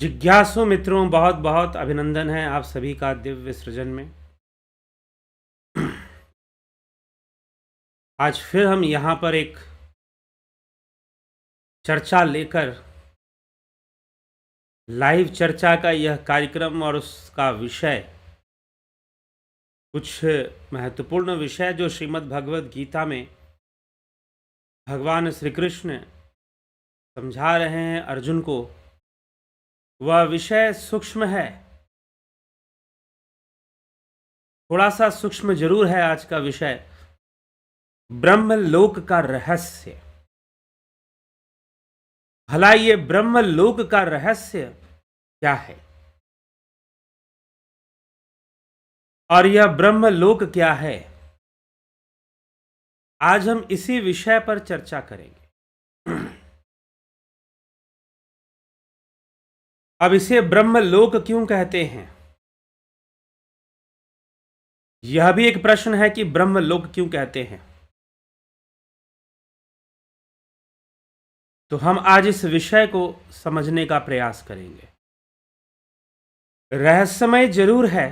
जिज्ञासु मित्रों, बहुत बहुत अभिनंदन है आप सभी का दिव्य सृजन में। आज फिर हम यहाँ पर एक चर्चा लेकर लाइव चर्चा का यह कार्यक्रम और उसका विषय कुछ महत्वपूर्ण विषय जो श्रीमद् भगवद गीता में भगवान श्री कृष्ण समझा रहे हैं अर्जुन को, वह विषय सूक्ष्म है, थोड़ा सा सूक्ष्म जरूर है। आज का विषय ब्रह्मलोक का रहस्य। भला ये ब्रह्मलोक का रहस्य क्या है और यह ब्रह्मलोक क्या है, आज हम इसी विषय पर चर्चा करेंगे। अब इसे ब्रह्मलोक क्यों कहते हैं, यह भी एक प्रश्न है कि ब्रह्मलोक क्यों कहते हैं। तो हम आज इस विषय को समझने का प्रयास करेंगे। रहस्यमय जरूर है,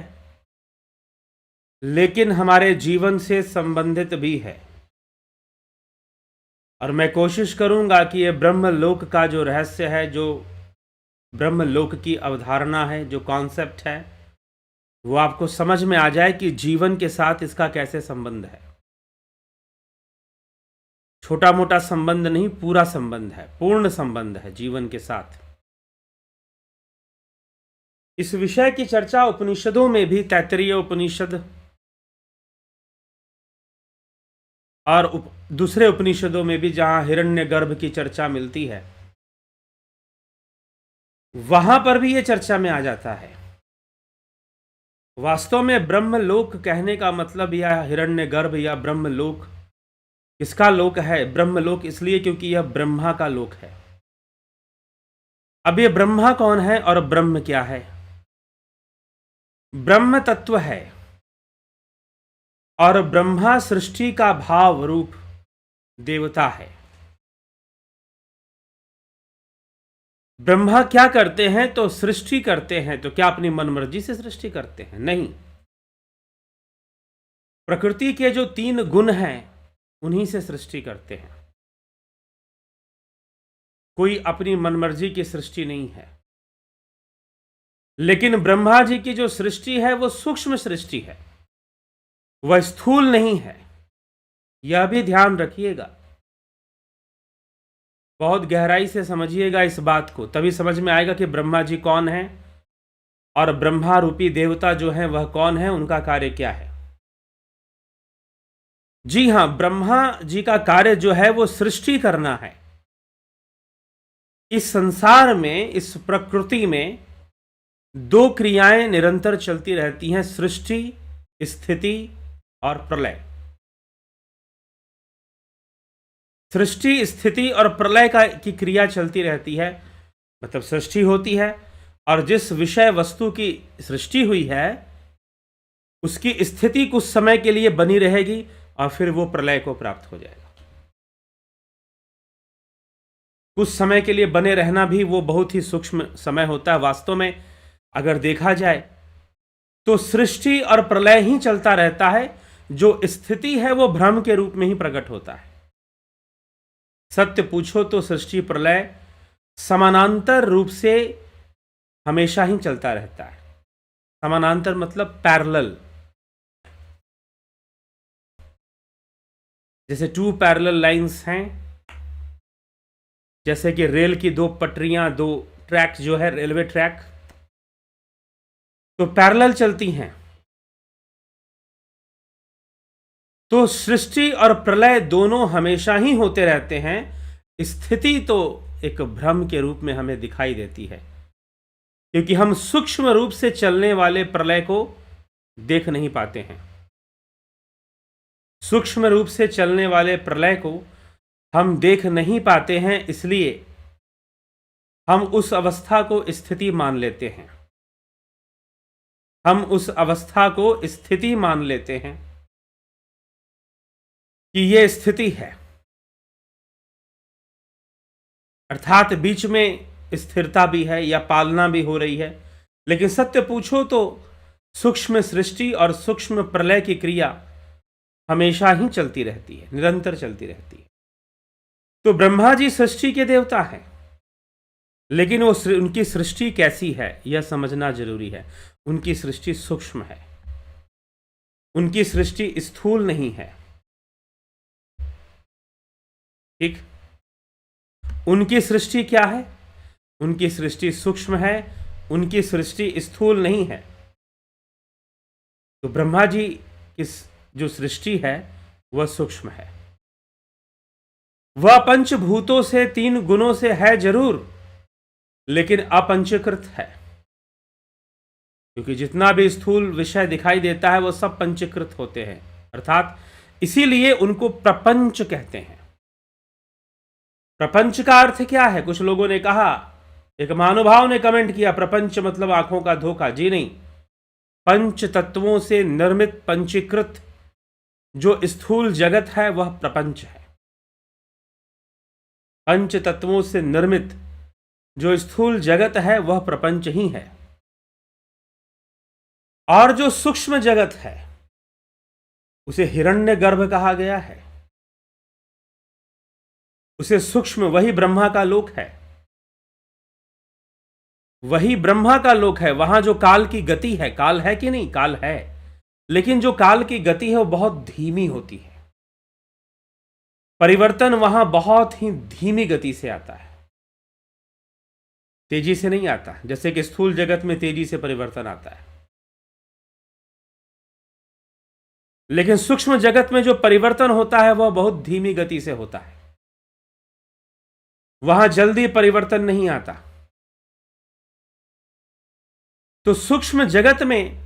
लेकिन हमारे जीवन से संबंधित भी है। और मैं कोशिश करूंगा कि यह ब्रह्मलोक का जो रहस्य है, जो ब्रह्मलोक की अवधारणा है, जो कॉन्सेप्ट है, वो आपको समझ में आ जाए कि जीवन के साथ इसका कैसे संबंध है। छोटा मोटा संबंध नहीं, पूरा संबंध है, पूर्ण संबंध है जीवन के साथ। इस विषय की चर्चा उपनिषदों में भी, तैत्तिरीय उपनिषद और दूसरे उपनिषदों में भी, जहां हिरण्यगर्भ की चर्चा मिलती है, वहां पर भी यह चर्चा में आ जाता है। वास्तव में ब्रह्मलोक कहने का मतलब यह हिरण्यगर्भ या ब्रह्मलोक किसका लोक है? ब्रह्मलोक इसलिए क्योंकि यह ब्रह्मा का लोक है। अब यह ब्रह्मा कौन है और ब्रह्म क्या है? ब्रह्म तत्व है और ब्रह्मा सृष्टि का भाव रूप देवता है। ब्रह्मा क्या करते हैं? तो सृष्टि करते हैं। तो क्या अपनी मनमर्जी से सृष्टि करते हैं? नहीं। प्रकृति के जो 3 गुण हैं उन्हीं से सृष्टि करते हैं। कोई अपनी मनमर्जी की सृष्टि नहीं है। लेकिन ब्रह्मा जी की जो सृष्टि है वो सूक्ष्म सृष्टि है, वह स्थूल नहीं है। यह भी ध्यान रखिएगा, बहुत गहराई से समझिएगा इस बात को, तभी समझ में आएगा कि ब्रह्मा जी कौन है और ब्रह्मा रूपी देवता जो है वह कौन है, उनका कार्य क्या है। जी हां, ब्रह्मा जी का कार्य जो है वो सृष्टि करना है। इस संसार में, इस प्रकृति में 2 क्रियाएं निरंतर चलती रहती हैं, सृष्टि, स्थिति और प्रलय। सृष्टि, स्थिति और प्रलय की क्रिया चलती रहती है। मतलब सृष्टि होती है और जिस विषय वस्तु की सृष्टि हुई है उसकी स्थिति कुछ समय के लिए बनी रहेगी और फिर वो प्रलय को प्राप्त हो जाएगा। कुछ समय के लिए बने रहना भी वो बहुत ही सूक्ष्म समय होता है। वास्तव में अगर देखा जाए तो सृष्टि और प्रलय ही चलता रहता है। जो स्थिति है वो भ्रम के रूप में ही प्रकट होता है। सत्य पूछो तो सृष्टि प्रलय समानांतर रूप से हमेशा ही चलता रहता है। समानांतर मतलब पैरेलल, जैसे 2 पैरेलल लाइंस हैं, जैसे कि रेल की 2 पटरियां, 2 ट्रैक जो है रेलवे ट्रैक, तो पैरेलल चलती हैं। तो सृष्टि और प्रलय दोनों हमेशा ही होते रहते हैं। स्थिति तो एक भ्रम के रूप में हमें दिखाई देती है, क्योंकि हम सूक्ष्म रूप से चलने वाले प्रलय को देख नहीं पाते हैं। सूक्ष्म रूप से चलने वाले प्रलय को हम देख नहीं पाते हैं, इसलिए हम उस अवस्था को स्थिति मान लेते हैं। हम उस अवस्था को स्थिति मान लेते हैं कि यह स्थिति है, अर्थात बीच में स्थिरता भी है या पालना भी हो रही है, लेकिन सत्य पूछो तो सूक्ष्म सृष्टि और सूक्ष्म प्रलय की क्रिया हमेशा ही चलती रहती है, निरंतर चलती रहती है। तो ब्रह्मा जी सृष्टि के देवता हैं, लेकिन वो उनकी सृष्टि कैसी है यह समझना जरूरी है। उनकी सृष्टि सूक्ष्म है, उनकी सृष्टि स्थूल नहीं है। ठीक, उनकी सृष्टि क्या है? उनकी सृष्टि सूक्ष्म है, उनकी सृष्टि स्थूल नहीं है। तो ब्रह्मा जी की जो सृष्टि है वह सूक्ष्म है। वह पंचभूतों से, 3 गुणों से है जरूर, लेकिन अपंचीकृत है, क्योंकि जितना भी स्थूल विषय दिखाई देता है वह सब पंचीकृत होते हैं, अर्थात इसीलिए उनको प्रपंच कहते हैं। प्रपंच का अर्थ क्या है? कुछ लोगों ने कहा, एक महानुभाव ने कमेंट किया, प्रपंच मतलब आंखों का धोखा। जी नहीं, पंच तत्वों से निर्मित पंचीकृत जो स्थूल जगत है वह प्रपंच है। पंच तत्वों से निर्मित जो स्थूल जगत है वह प्रपंच ही है। और जो सूक्ष्म जगत है उसे हिरण्यगर्भ कहा गया है, उसे सूक्ष्म, वही ब्रह्मा का लोक है, वही ब्रह्मा का लोक है। वहां जो काल की गति है, काल है कि नहीं? काल है, लेकिन जो काल की गति है वो बहुत धीमी होती है। परिवर्तन वहां बहुत ही धीमी गति से आता है, तेजी से नहीं आता, जैसे कि स्थूल जगत में तेजी से परिवर्तन आता है। लेकिन सूक्ष्म जगत में जो परिवर्तन होता है वह बहुत धीमी गति से होता है, वहां जल्दी परिवर्तन नहीं आता। तो सूक्ष्म जगत में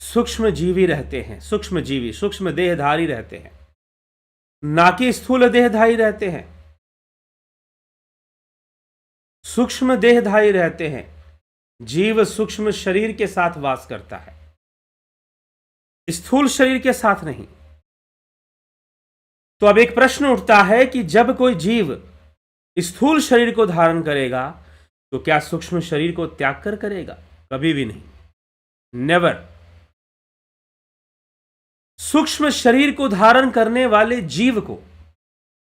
सूक्ष्म जीवी रहते हैं, सूक्ष्म जीवी, सूक्ष्म देहधारी रहते हैं, ना कि स्थूल देहधारी रहते हैं। सूक्ष्म देहधारी रहते हैं। जीव सूक्ष्म शरीर के साथ वास करता है, स्थूल शरीर के साथ नहीं। तो अब एक प्रश्न उठता है कि जब कोई जीव स्थूल शरीर को धारण करेगा तो क्या सूक्ष्म शरीर को त्याग कर करेगा? कभी भी नहीं, नेवर। सूक्ष्म शरीर को धारण करने वाले जीव को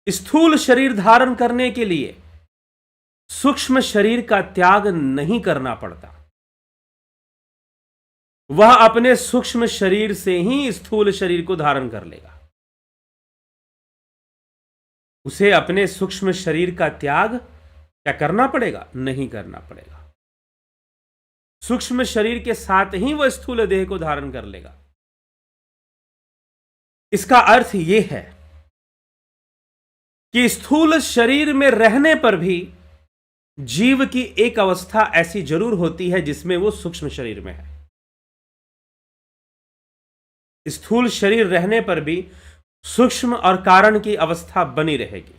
स्थूल शरीर धारण करने के लिए सूक्ष्म शरीर का त्याग नहीं करना पड़ता। वह अपने सूक्ष्म शरीर से ही स्थूल शरीर को धारण कर लेगा। उसे अपने सूक्ष्म शरीर का त्याग क्या करना पड़ेगा? नहीं करना पड़ेगा। सूक्ष्म शरीर के साथ ही वह स्थूल देह को धारण कर लेगा। इसका अर्थ यह है कि स्थूल शरीर में रहने पर भी जीव की एक अवस्था ऐसी जरूर होती है जिसमें वो सूक्ष्म शरीर में है। स्थूल शरीर रहने पर भी सूक्ष्म और कारण की अवस्था बनी रहेगी।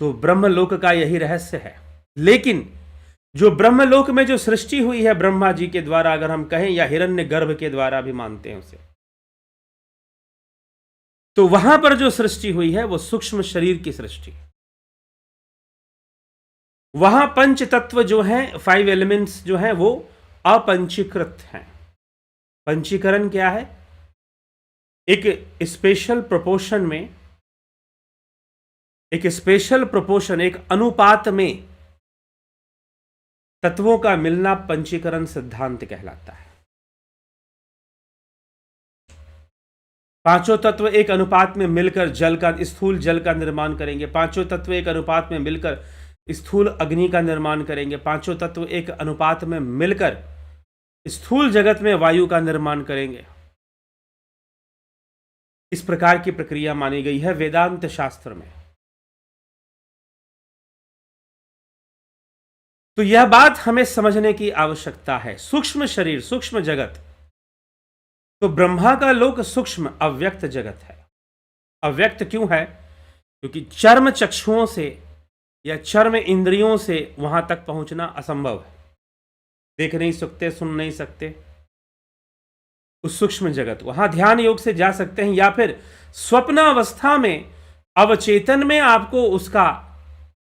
तो ब्रह्मलोक का यही रहस्य है। लेकिन जो ब्रह्मलोक में जो सृष्टि हुई है ब्रह्मा जी के द्वारा, अगर हम कहें, या हिरण्यगर्भ के द्वारा भी मानते हैं उसे, तो वहां पर जो सृष्टि हुई है वो सूक्ष्म शरीर की सृष्टि। वहां पंच तत्व जो हैं, 5 एलिमेंट्स जो हैं, वो अपंचीकृत हैं। पंचीकरण क्या है? एक स्पेशल प्रोपोर्शन में, एक स्पेशल प्रोपोर्शन, एक अनुपात में तत्वों का मिलना पंचीकरण सिद्धांत कहलाता है। पांचों तत्व एक अनुपात में मिलकर जल का, स्थूल जल का निर्माण करेंगे। पांचों तत्व एक अनुपात में मिलकर स्थूल अग्नि का निर्माण करेंगे। पांचों तत्व एक अनुपात में मिलकर स्थूल जगत में वायु का निर्माण करेंगे। इस प्रकार की प्रक्रिया मानी गई है वेदांत शास्त्र में। तो यह बात हमें समझने की आवश्यकता है। सूक्ष्म शरीर, सूक्ष्म जगत, तो ब्रह्मा का लोक सूक्ष्म अव्यक्त जगत है। अव्यक्त क्यों है? क्योंकि चर्म चक्षुओं से या चर्म इंद्रियों से वहां तक पहुंचना असंभव है। देख नहीं सकते, सुन नहीं सकते। उस सूक्ष्म जगत, वहां ध्यान योग से जा सकते हैं, या फिर स्वप्न अवस्था में अवचेतन में आपको उसका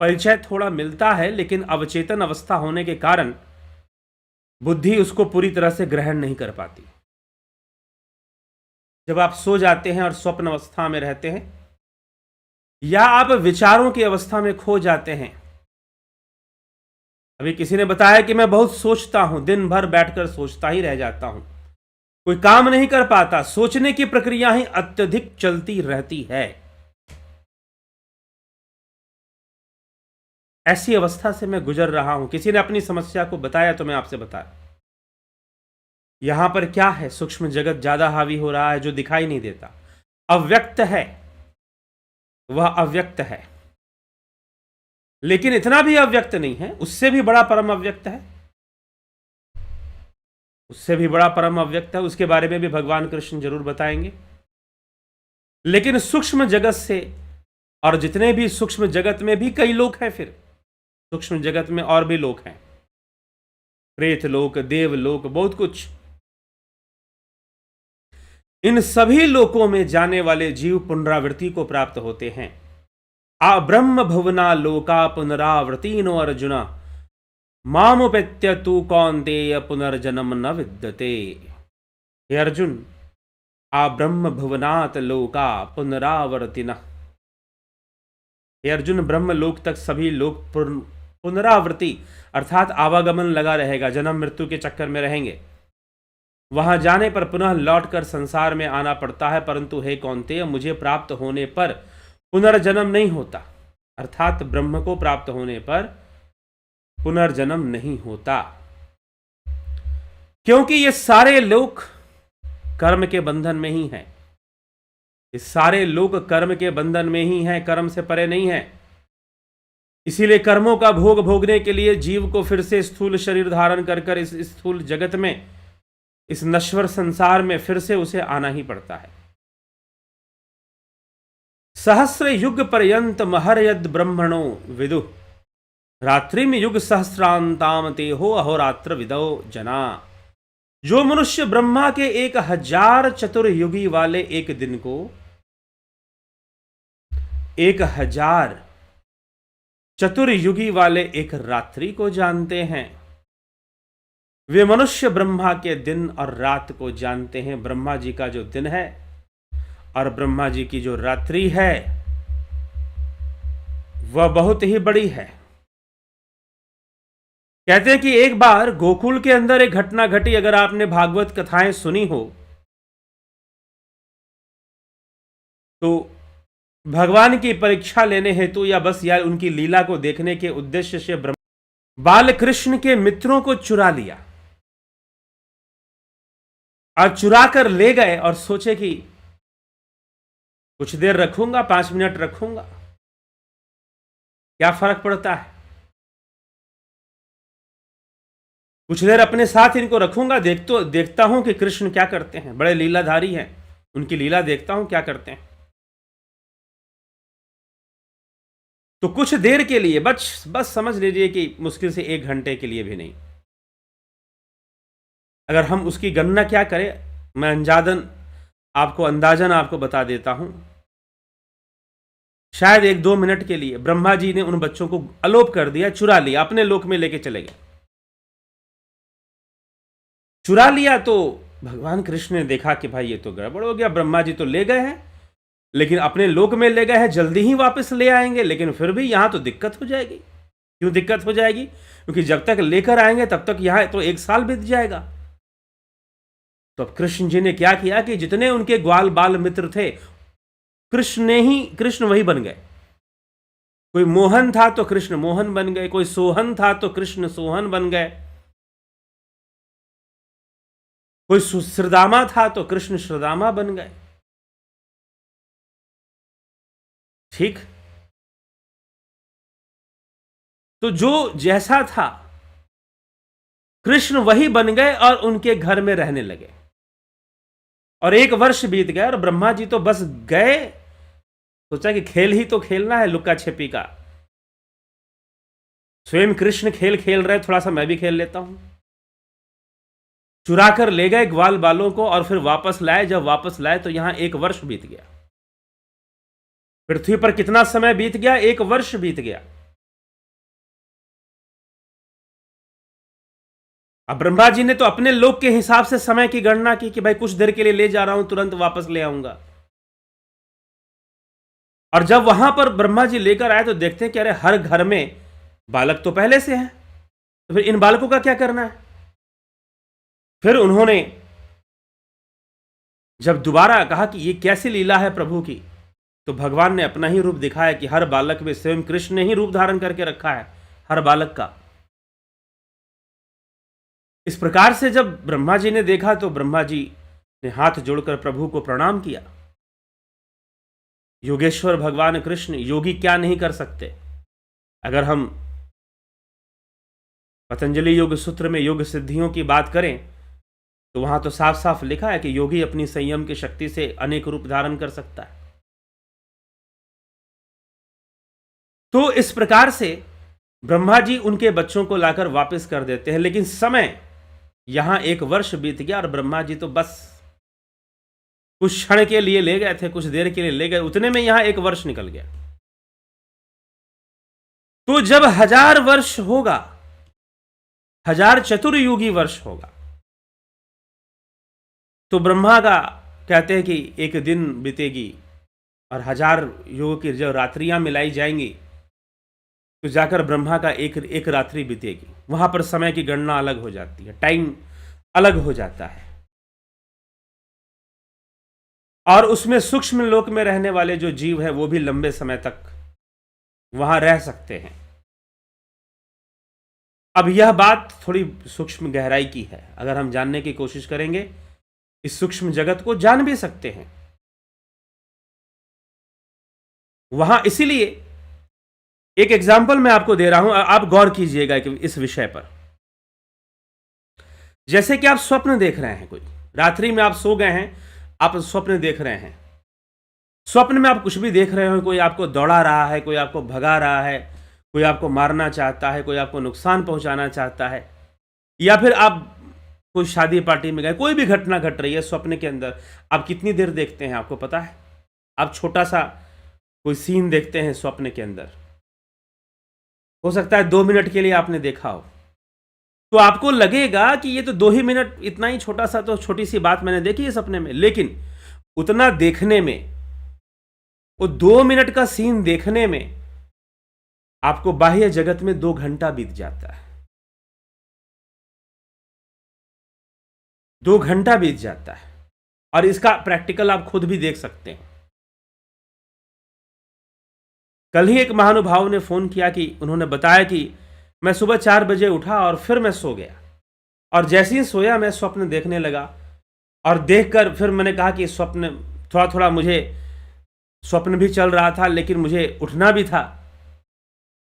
परिचय थोड़ा मिलता है, लेकिन अवचेतन अवस्था होने के कारण बुद्धि उसको पूरी तरह से ग्रहण नहीं कर पाती। जब आप सो जाते हैं और स्वप्न अवस्था में रहते हैं, या आप विचारों की अवस्था में खो जाते हैं। अभी किसी ने बताया कि मैं बहुत सोचता हूं, दिन भर बैठकर सोचता ही रह जाता हूं, कोई काम नहीं कर पाता, सोचने की प्रक्रिया ही अत्यधिक चलती रहती है। ऐसी अवस्था से मैं गुजर रहा हूं। किसी ने अपनी समस्या को बताया तो मैं आपसे बताया। यहां पर क्या है, सूक्ष्म जगत ज्यादा हावी हो रहा है, जो दिखाई नहीं देता, अव्यक्त है, वह अव्यक्त है। लेकिन इतना भी अव्यक्त नहीं है, उससे भी बड़ा परम अव्यक्त है, उससे भी बड़ा परम अव्यक्त है। उसके बारे में भी भगवान कृष्ण जरूर बताएंगे। लेकिन सूक्ष्म जगत से, और जितने भी सूक्ष्म जगत में भी कई लोग हैं, फिर सूक्ष्म जगत में और भी लोग हैं, प्रेत लोक, देव लोक, बहुत कुछ। इन सभी लोकों में जाने वाले जीव पुनरावृत्ति को प्राप्त होते हैं। आ ब्रह्म भुवना लोका पुनरावृत्तिनो अर्जुना मामुपेत्य तू कौन्तेय पुनर्जन्म न विद्यते। हे अर्जुन, आ ब्रह्म भुवनात् लोका पुनरावर्तिना। हे अर्जुन, ब्रह्म लोक तक सभी लोग पुनरावृत्ति अर्थात आवागमन लगा रहेगा, जन्म मृत्यु के चक्कर में रहेंगे। वहां जाने पर पुनः लौटकर संसार में आना पड़ता है, परंतु हे कौन्तेय, मुझे प्राप्त होने पर पुनर्जन्म नहीं होता, अर्थात ब्रह्म को प्राप्त होने पर पुनर्जन्म नहीं होता। क्योंकि ये सारे लोग कर्म के बंधन में ही हैं। ये सारे लोग कर्म के बंधन में ही हैं, कर्म से परे नहीं है। इसीलिए कर्मों का भोग भोगने के लिए जीव को फिर से स्थूल शरीर धारण कर कर इस स्थूल जगत में, इस नश्वर संसार में फिर से उसे आना ही पड़ता है। सहस्र युग पर्यंत महर्यद ब्रह्मणो विदु रात्रिम युग सहस्रांताम ते हो अहोरात्र विदो जना। जो मनुष्य ब्रह्मा के 1000 चतुर्युगी वाले एक दिन को, 1000 चतुर्युगी वाले एक रात्रि को जानते हैं, वे मनुष्य ब्रह्मा के दिन और रात को जानते हैं। ब्रह्मा जी का जो दिन है और ब्रह्मा जी की जो रात्रि है, वह बहुत ही बड़ी है। कहते हैं कि एक बार गोकुल के अंदर एक घटना घटी। अगर आपने भागवत कथाएं सुनी हो तो भगवान की परीक्षा लेने हेतु या बस या उनकी लीला को देखने के उद्देश्य से बाल कृष्ण के मित्रों को चुरा लिया और चुरा कर ले गए और सोचे कि कुछ देर रखूंगा, 5 मिनट रखूंगा, क्या फर्क पड़ता है, कुछ देर अपने साथ इनको रखूंगा, देखता हूं कि कृष्ण क्या करते हैं, बड़े लीलाधारी हैं, उनकी लीला देखता हूं क्या करते हैं। तो कुछ देर के लिए, बस समझ लीजिए कि मुश्किल से 1 घंटे के लिए भी नहीं। अगर हम उसकी गणना क्या करें, मैं अंदाजन आपको बता देता हूं, शायद 1-2 मिनट के लिए ब्रह्मा जी ने उन बच्चों को अलोप कर दिया, चुरा लिया, अपने लोक में लेके चले गए। चुरा लिया तो भगवान कृष्ण ने देखा कि भाई ये तो गड़बड़ हो गया, ब्रह्मा जी तो ले गए हैं, लेकिन अपने लोक में ले गए हैं, जल्दी ही वापस ले आएंगे, लेकिन फिर भी यहां तो दिक्कत हो जाएगी। क्यों दिक्कत हो जाएगी? क्योंकि जब तक लेकर आएंगे तब तक यहां तो 1 साल बीत जाएगा। तो अब कृष्ण जी ने क्या किया कि जितने उनके ग्वाल बाल मित्र थे, कृष्ण वही बन गए। कोई मोहन था तो कृष्ण मोहन बन गए, कोई सोहन था तो कृष्ण सोहन बन गए, कोई श्रदामा था तो कृष्ण श्रदामा बन गए। ठीक? तो जो जैसा था कृष्ण वही बन गए और उनके घर में रहने लगे। और 1 वर्ष बीत गया और ब्रह्मा जी तो बस गए, सोचा कि खेल ही तो खेलना है, लुका छिपी का। स्वयं कृष्ण खेल खेल रहे, थोड़ा सा मैं भी खेल लेता हूं। चुरा कर ले गए ग्वाल बालों को और फिर वापस लाए। जब वापस लाए तो यहां 1 वर्ष बीत गया। पृथ्वी पर कितना समय बीत गया? 1 वर्ष बीत गया। अब ब्रह्मा जी ने तो अपने लोक के हिसाब से समय की गणना की कि भाई कुछ देर के लिए ले जा रहा हूं, तुरंत वापस ले आऊंगा। और जब वहां पर ब्रह्मा जी लेकर आए तो देखते हैं कि अरे हर घर में बालक तो पहले से है, तो फिर इन बालकों का क्या करना है? फिर उन्होंने जब दोबारा कहा कि ये कैसी लीला है प्रभु की, तो भगवान ने अपना ही रूप दिखाया कि हर बालक में स्वयं कृष्ण ने ही रूप धारण करके रखा है, हर बालक का। इस प्रकार से जब ब्रह्मा जी ने देखा तो ब्रह्मा जी ने हाथ जोड़कर प्रभु को प्रणाम किया। योगेश्वर भगवान कृष्ण, योगी क्या नहीं कर सकते? अगर हम पतंजलि योग सूत्र में योग सिद्धियों की बात करें तो वहां तो साफ साफ लिखा है कि योगी अपनी संयम की शक्ति से अनेक रूप धारण कर सकता है। तो इस प्रकार से ब्रह्मा जी उनके बच्चों को लाकर वापस कर देते हैं, लेकिन समय यहां 1 वर्ष बीत गया और ब्रह्मा जी तो बस कुछ क्षण के लिए ले गए थे, कुछ देर के लिए ले गए, उतने में यहां 1 वर्ष निकल गया। तो जब 1000 वर्ष होगा, 1000 चतुर्युगी वर्ष होगा, तो ब्रह्मा का कहते हैं कि एक दिन बीतेगी और 1000 युग की जब रात्रियां मिलाई जाएंगी तो जाकर ब्रह्मा का एक रात्रि बीतेगी। वहां पर समय की गणना अलग हो जाती है, टाइम अलग हो जाता है। और उसमें सूक्ष्म लोक में रहने वाले जो जीव है वो भी लंबे समय तक वहां रह सकते हैं। अब यह बात थोड़ी सूक्ष्म गहराई की है, अगर हम जानने की कोशिश करेंगे इस सूक्ष्म जगत को जान भी सकते हैं। वहां इसीलिए एक एग्जाम्पल मैं आपको दे रहा हूं, आप गौर कीजिएगा कि इस विषय पर। जैसे कि आप स्वप्न देख रहे हैं, कोई रात्रि में आप सो गए हैं, आप स्वप्न देख रहे हैं। स्वप्न में आप कुछ भी देख रहे हो, कोई आपको दौड़ा रहा है, कोई आपको भगा रहा है, कोई आपको मारना चाहता है, कोई आपको नुकसान पहुंचाना चाहता है, या फिर आप कोई शादी पार्टी में गए, कोई भी घटना घट रही है स्वप्न के अंदर। आप कितनी देर देखते हैं आपको पता है? आप छोटा सा कोई सीन देखते हैं स्वप्न के अंदर, हो सकता है 2 मिनट के लिए आपने देखा हो, तो आपको लगेगा कि ये तो 2 ही मिनट, इतना ही छोटा सा, तो छोटी सी बात मैंने देखी है सपने में। लेकिन उतना देखने में, वो 2 मिनट का सीन देखने में आपको बाह्य जगत में 2 घंटा बीत जाता है, 2 घंटा बीत जाता है। और इसका प्रैक्टिकल आप खुद भी देख सकते हैं। कल ही एक महानुभाव ने फोन किया कि उन्होंने बताया कि मैं सुबह 4 बजे उठा और फिर मैं सो गया, और जैसे ही सोया मैं स्वप्न देखने लगा, और देखकर फिर मैंने कहा कि स्वप्न थोड़ा थोड़ा, मुझे स्वप्न भी चल रहा था लेकिन मुझे उठना भी था।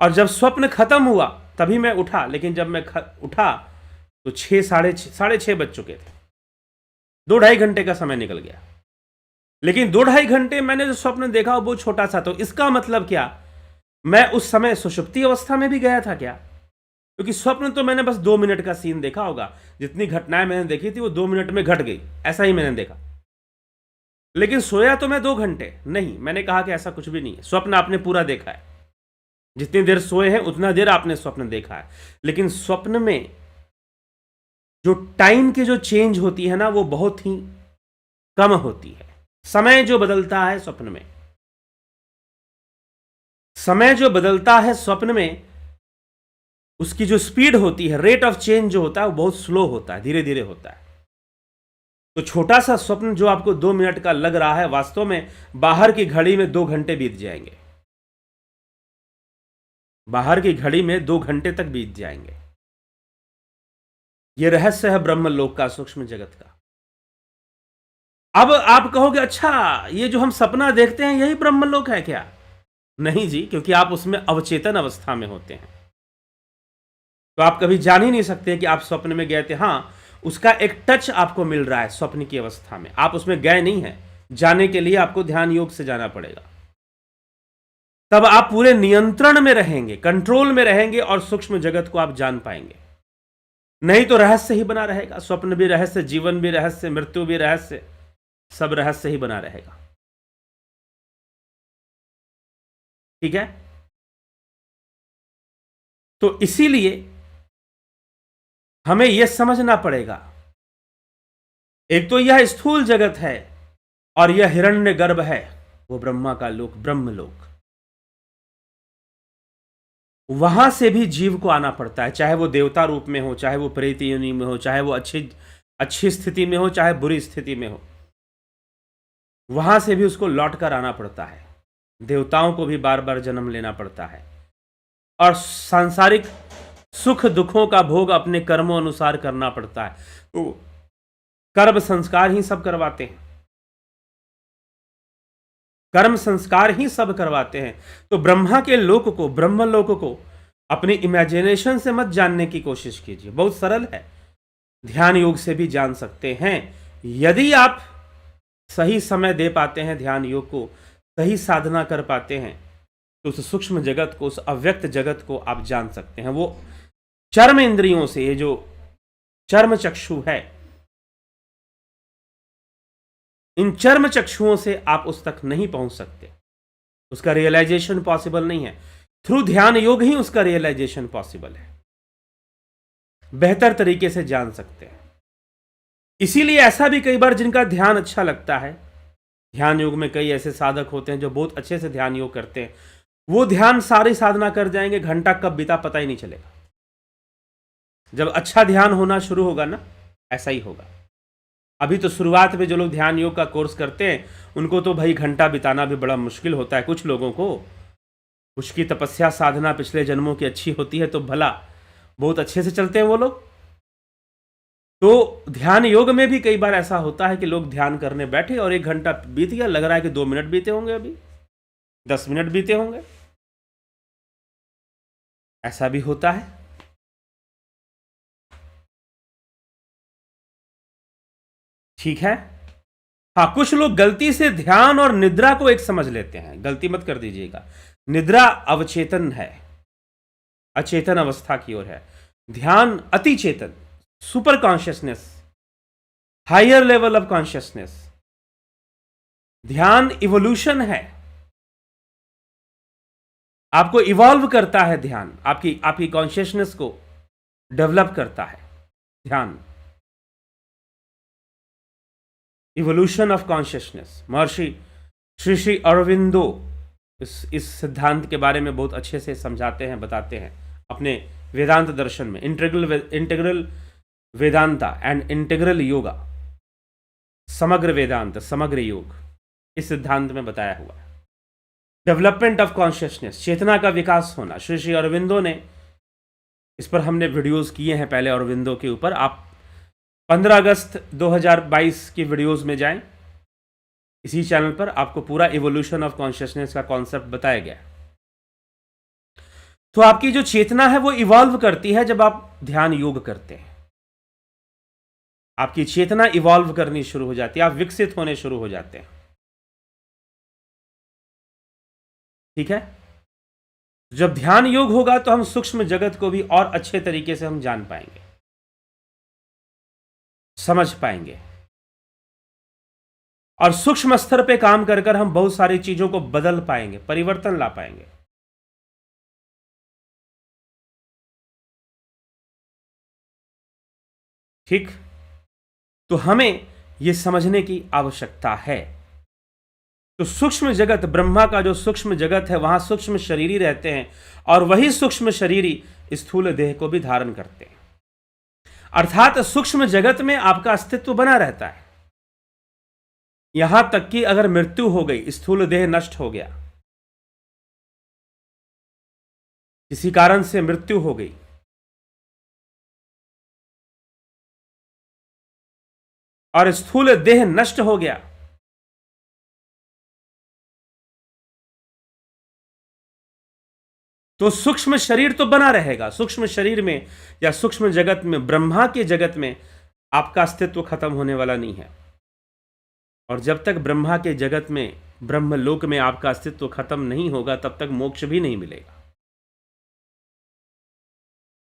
और जब स्वप्न खत्म हुआ तभी मैं उठा, लेकिन जब मैं उठा तो 6, साढ़े छः बज चुके थे। 2-2.5 घंटे का समय निकल गया। लेकिन 2-2.5 घंटे मैंने जो स्वप्न देखा वो छोटा सा, तो इसका मतलब क्या, मैं उस समय सुषुप्ति अवस्था में भी गया था क्या? क्योंकि स्वप्न तो मैंने बस 2 मिनट का सीन देखा होगा, जितनी घटनाएं मैंने देखी थी वो 2 मिनट में घट गई, ऐसा ही मैंने देखा। लेकिन सोया तो मैं 2 घंटे नहीं, मैंने कहा कि ऐसा कुछ भी नहीं है। स्वप्न आपने पूरा देखा है, जितनी देर सोए हैं उतना देर आपने स्वप्न देखा है। लेकिन स्वप्न में जो टाइम की जो चेंज होती है ना, वो बहुत ही कम होती है। समय जो बदलता है स्वप्न में, समय जो बदलता है स्वप्न में, उसकी जो स्पीड होती है, रेट ऑफ चेंज जो होता है वो बहुत स्लो होता है, धीरे धीरे होता है। तो छोटा सा स्वप्न जो आपको 2 मिनट का लग रहा है, वास्तव में बाहर की घड़ी में 2 घंटे बीत जाएंगे, बाहर की घड़ी में 2 घंटे तक बीत जाएंगे। यह रहस्य है ब्रह्मलोक का, सूक्ष्म जगत का। अब आप कहोगे अच्छा, ये जो हम सपना देखते हैं यही ब्रह्मलोक है क्या? नहीं जी, क्योंकि आप उसमें अवचेतन अवस्था में होते हैं, तो आप कभी जान ही नहीं सकते कि आप स्वप्न में गए थे। हाँ, उसका एक टच आपको मिल रहा है स्वप्न की अवस्था में, आप उसमें गए नहीं हैं। जाने के लिए आपको ध्यान योग से जाना पड़ेगा, तब आप पूरे नियंत्रण में रहेंगे, कंट्रोल में रहेंगे और सूक्ष्म जगत को आप जान पाएंगे। नहीं तो रहस्य ही बना रहेगा, स्वप्न भी रहस्य, जीवन भी रहस्य, मृत्यु भी रहस्य, सब रहस्य ही बना रहेगा। ठीक है। तो इसीलिए हमें यह समझना पड़ेगा, एक तो यह स्थूल जगत है और यह हिरण्यगर्भ है, वो ब्रह्मा का लोक, ब्रह्मलोक। वहां से भी जीव को आना पड़ता है, चाहे वो देवता रूप में हो, चाहे वो प्रेत योनि में हो, चाहे वो अच्छी स्थिति में हो, चाहे बुरी स्थिति में हो, वहां से भी उसको लौट कर आना पड़ता है। देवताओं को भी बार बार जन्म लेना पड़ता है और सांसारिक सुख दुखों का भोग अपने कर्मों अनुसार करना पड़ता है। तो कर्म संस्कार ही सब करवाते हैं, कर्म संस्कार ही सब करवाते हैं। तो ब्रह्मा के लोक को, ब्रह्मलोक को अपनी इमेजिनेशन से मत जानने की कोशिश कीजिए, बहुत सरल है, ध्यान योग से भी जान सकते हैं। यदि आप सही समय दे पाते हैं ध्यान योग को, सही साधना कर पाते हैं, तो उस सूक्ष्म जगत को, उस अव्यक्त जगत को आप जान सकते हैं। वो चर्म इंद्रियों से, ये जो चर्म चक्षु है, इन चर्म चक्षुओं से आप उस तक नहीं पहुंच सकते, उसका रियलाइजेशन पॉसिबल नहीं है। थ्रू ध्यान योग ही उसका रियलाइजेशन पॉसिबल है, बेहतर तरीके से जान सकते हैं। इसीलिए ऐसा भी कई बार जिनका ध्यान अच्छा लगता है, ध्यान योग में कई ऐसे साधक होते हैं जो बहुत अच्छे से ध्यान योग करते हैं, वो ध्यान सारी साधना कर जाएंगे, घंटा कब बीता पता ही नहीं चलेगा। जब अच्छा ध्यान होना शुरू होगा ना, ऐसा ही होगा। अभी तो शुरुआत में जो लोग ध्यान योग का कोर्स करते हैं, उनको तो भाई घंटा बिताना भी बड़ा मुश्किल होता है। कुछ लोगों को, कुछ की तपस्या साधना पिछले जन्मों की अच्छी होती है तो भला बहुत अच्छे से चलते हैं वो लोग। तो ध्यान योग में भी कई बार ऐसा होता है कि लोग ध्यान करने बैठे और 1 घंटा बीत गया, लग रहा है कि 2 मिनट बीते होंगे, अभी 10 मिनट बीते होंगे, ऐसा भी होता है। ठीक है। हाँ, कुछ लोग गलती से ध्यान और निद्रा को एक समझ लेते हैं, गलती मत कर दीजिएगा। निद्रा अवचेतन है, अचेतन अवस्था की ओर है। ध्यान अति चेतन, super consciousness, higher level of consciousness. ध्यान इवोल्यूशन है, आपको इवॉल्व करता है ध्यान, आपकी कॉन्शियसनेस को डेवलप करता है ध्यान। Evolution of consciousness. महर्षि श्री अरविंदो इस सिद्धांत के बारे में बहुत अच्छे से समझाते हैं, बताते हैं अपने वेदांत दर्शन में, integral Vedanta and integral yoga, समग्र वेदांत, समग्र योग, इस सिद्धांत में बताया हुआ है। डेवलपमेंट ऑफ कॉन्शियसनेस, चेतना का विकास होना। श्री अरविंदो ने, इस पर हमने वीडियोस किए हैं पहले अरविंदो के ऊपर, आप 15 अगस्त 2022 की वीडियोस में जाएं, इसी चैनल पर आपको पूरा इवोल्यूशन ऑफ कॉन्शियसनेस का कॉन्सेप्ट बताया गया। तो आपकी जो चेतना है वो इवॉल्व करती है जब आप ध्यान योग करते हैं, आपकी चेतना इवॉल्व करनी शुरू हो जाती है, आप विकसित होने शुरू हो जाते हैं। ठीक है। जब ध्यान योग होगा तो हम सूक्ष्म जगत को भी और अच्छे तरीके से हम जान पाएंगे, समझ पाएंगे, और सूक्ष्म स्तर पे काम कर कर हम बहुत सारी चीजों को बदल पाएंगे, परिवर्तन ला पाएंगे। ठीक। तो हमें यह समझने की आवश्यकता है। तो सूक्ष्म जगत, ब्रह्मा का जो सूक्ष्म जगत है, वहां सूक्ष्म शरीरी रहते हैं और वही सूक्ष्म शरीरी स्थूल देह को भी धारण करते हैं। अर्थात सूक्ष्म जगत में आपका अस्तित्व बना रहता है, यहां तक कि अगर मृत्यु हो गई, स्थूल देह नष्ट हो गया, किसी कारण से मृत्यु हो गई, और स्थूल देह नष्ट हो गया, तो सूक्ष्म शरीर तो बना रहेगा। सूक्ष्म शरीर में या सूक्ष्म जगत में, ब्रह्मा के जगत में आपका अस्तित्व खत्म होने वाला नहीं है। और जब तक ब्रह्मा के जगत में, ब्रह्मलोक में आपका अस्तित्व खत्म नहीं होगा, तब तक मोक्ष भी नहीं मिलेगा।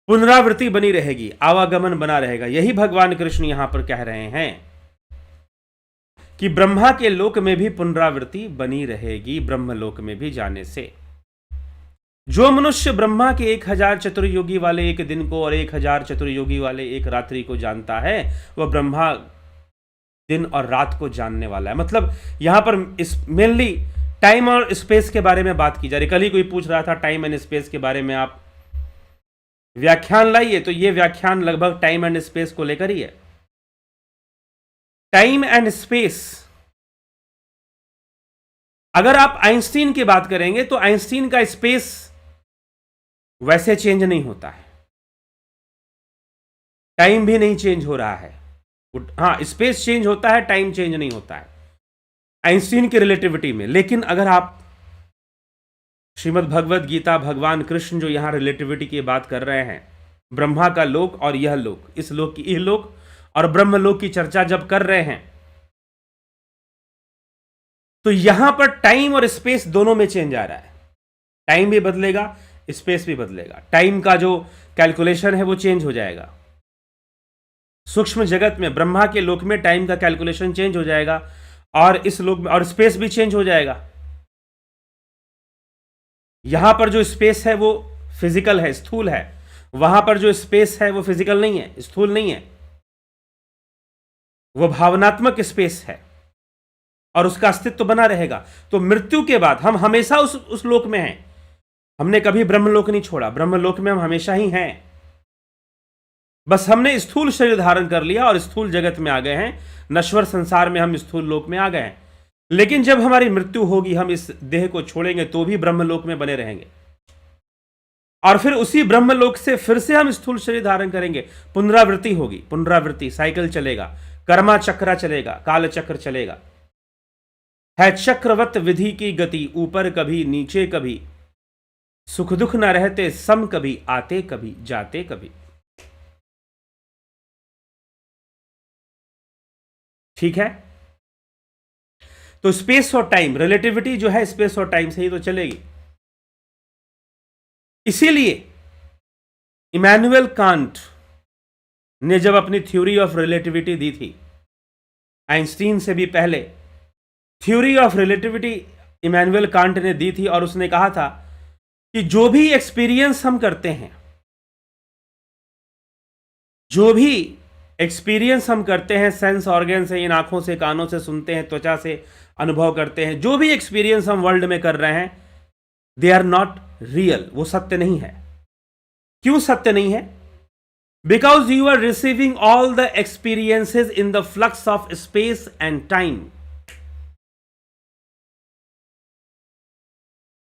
पुनरावृत्ति बनी रहेगी, आवागमन बना रहेगा। यही भगवान कृष्ण यहां पर कह रहे हैं कि ब्रह्मा के लोक में भी पुनरावृत्ति बनी रहेगी, ब्रह्मलोक में भी जाने से। जो मनुष्य ब्रह्मा के 1000 चतुर्युगी वाले एक दिन को और 1000 चतुर्युगी वाले एक रात्रि को जानता है, वह ब्रह्मा दिन और रात को जानने वाला है। मतलब यहां पर इस मेनली टाइम और स्पेस के बारे में बात की जा रही। कल ही कोई पूछ रहा था टाइम एंड स्पेस के बारे में आप व्याख्यान लाइए, तो ये व्याख्यान लगभग टाइम एंड स्पेस को लेकर ही है। टाइम एंड स्पेस, अगर आप आइंस्टीन की बात करेंगे तो आइंस्टीन का स्पेस वैसे चेंज नहीं होता है, टाइम भी नहीं चेंज हो रहा है। हाँ, स्पेस चेंज होता है, टाइम चेंज नहीं होता है आइंस्टीन की रिलेटिविटी में। लेकिन अगर आप श्रीमद् भगवद गीता, भगवान कृष्ण जो यहां रिलेटिविटी की बात कर रहे हैं, ब्रह्मा का लोक और यह लोक, इस लोक की यह लोक और ब्रह्म लोक की चर्चा जब कर रहे हैं, तो यहां पर टाइम और स्पेस दोनों में चेंज आ रहा है। टाइम भी बदलेगा, स्पेस भी बदलेगा। टाइम का जो कैलकुलेशन है वो चेंज हो जाएगा। सूक्ष्म जगत में, ब्रह्मा के लोक में टाइम का कैलकुलेशन चेंज हो जाएगा और इस लोक में, और स्पेस भी चेंज हो जाएगा। यहां पर जो स्पेस है वो फिजिकल है, स्थूल है। वहां पर जो स्पेस है वो फिजिकल नहीं है, स्थूल नहीं है, वो भावनात्मक स्पेस है और उसका अस्तित्व बना रहेगा। तो मृत्यु के बाद हम हमेशा उस लोक में हैं। हमने कभी ब्रह्मलोक नहीं छोड़ा, ब्रह्मलोक में हम हमेशा ही हैं। बस हमने स्थूल शरीर धारण कर लिया और स्थूल जगत में आ गए हैं, नश्वर संसार में हम स्थूल लोक में आ गए हैं। लेकिन जब हमारी मृत्यु होगी, हम इस देह को छोड़ेंगे तो भी ब्रह्मलोक में बने रहेंगे और फिर उसी ब्रह्मलोक से फिर से हम स्थूल शरीर धारण करेंगे। पुनरावृत्ति होगी, पुनरावृत्ति, साइकिल चलेगा, कर्मा चक्र चलेगा, काल चक्र चलेगा। है चक्रवत विधि की गति, ऊपर कभी नीचे कभी, सुख दुख न रहते सम, कभी आते कभी जाते कभी। ठीक है, तो स्पेस और टाइम, रिलेटिविटी जो है स्पेस और टाइम से ही तो चलेगी। इसीलिए इमैनुअल कांट ने जब अपनी थ्योरी ऑफ रिलेटिविटी दी थी, आइंस्टीन से भी पहले theory of relativity Immanuel Kant ने दी थी और उसने कहा था कि जो भी एक्सपीरियंस हम करते हैं, जो भी एक्सपीरियंस हम करते हैं सेंस ऑर्गन से, इन आंखों से, कानों से सुनते हैं, त्वचा से अनुभव करते हैं, जो भी एक्सपीरियंस हम वर्ल्ड में कर रहे हैं, दे आर नॉट रियल, वो सत्य नहीं है। क्यों सत्य नहीं है? Because you are receiving all the experiences in the flux of space and time.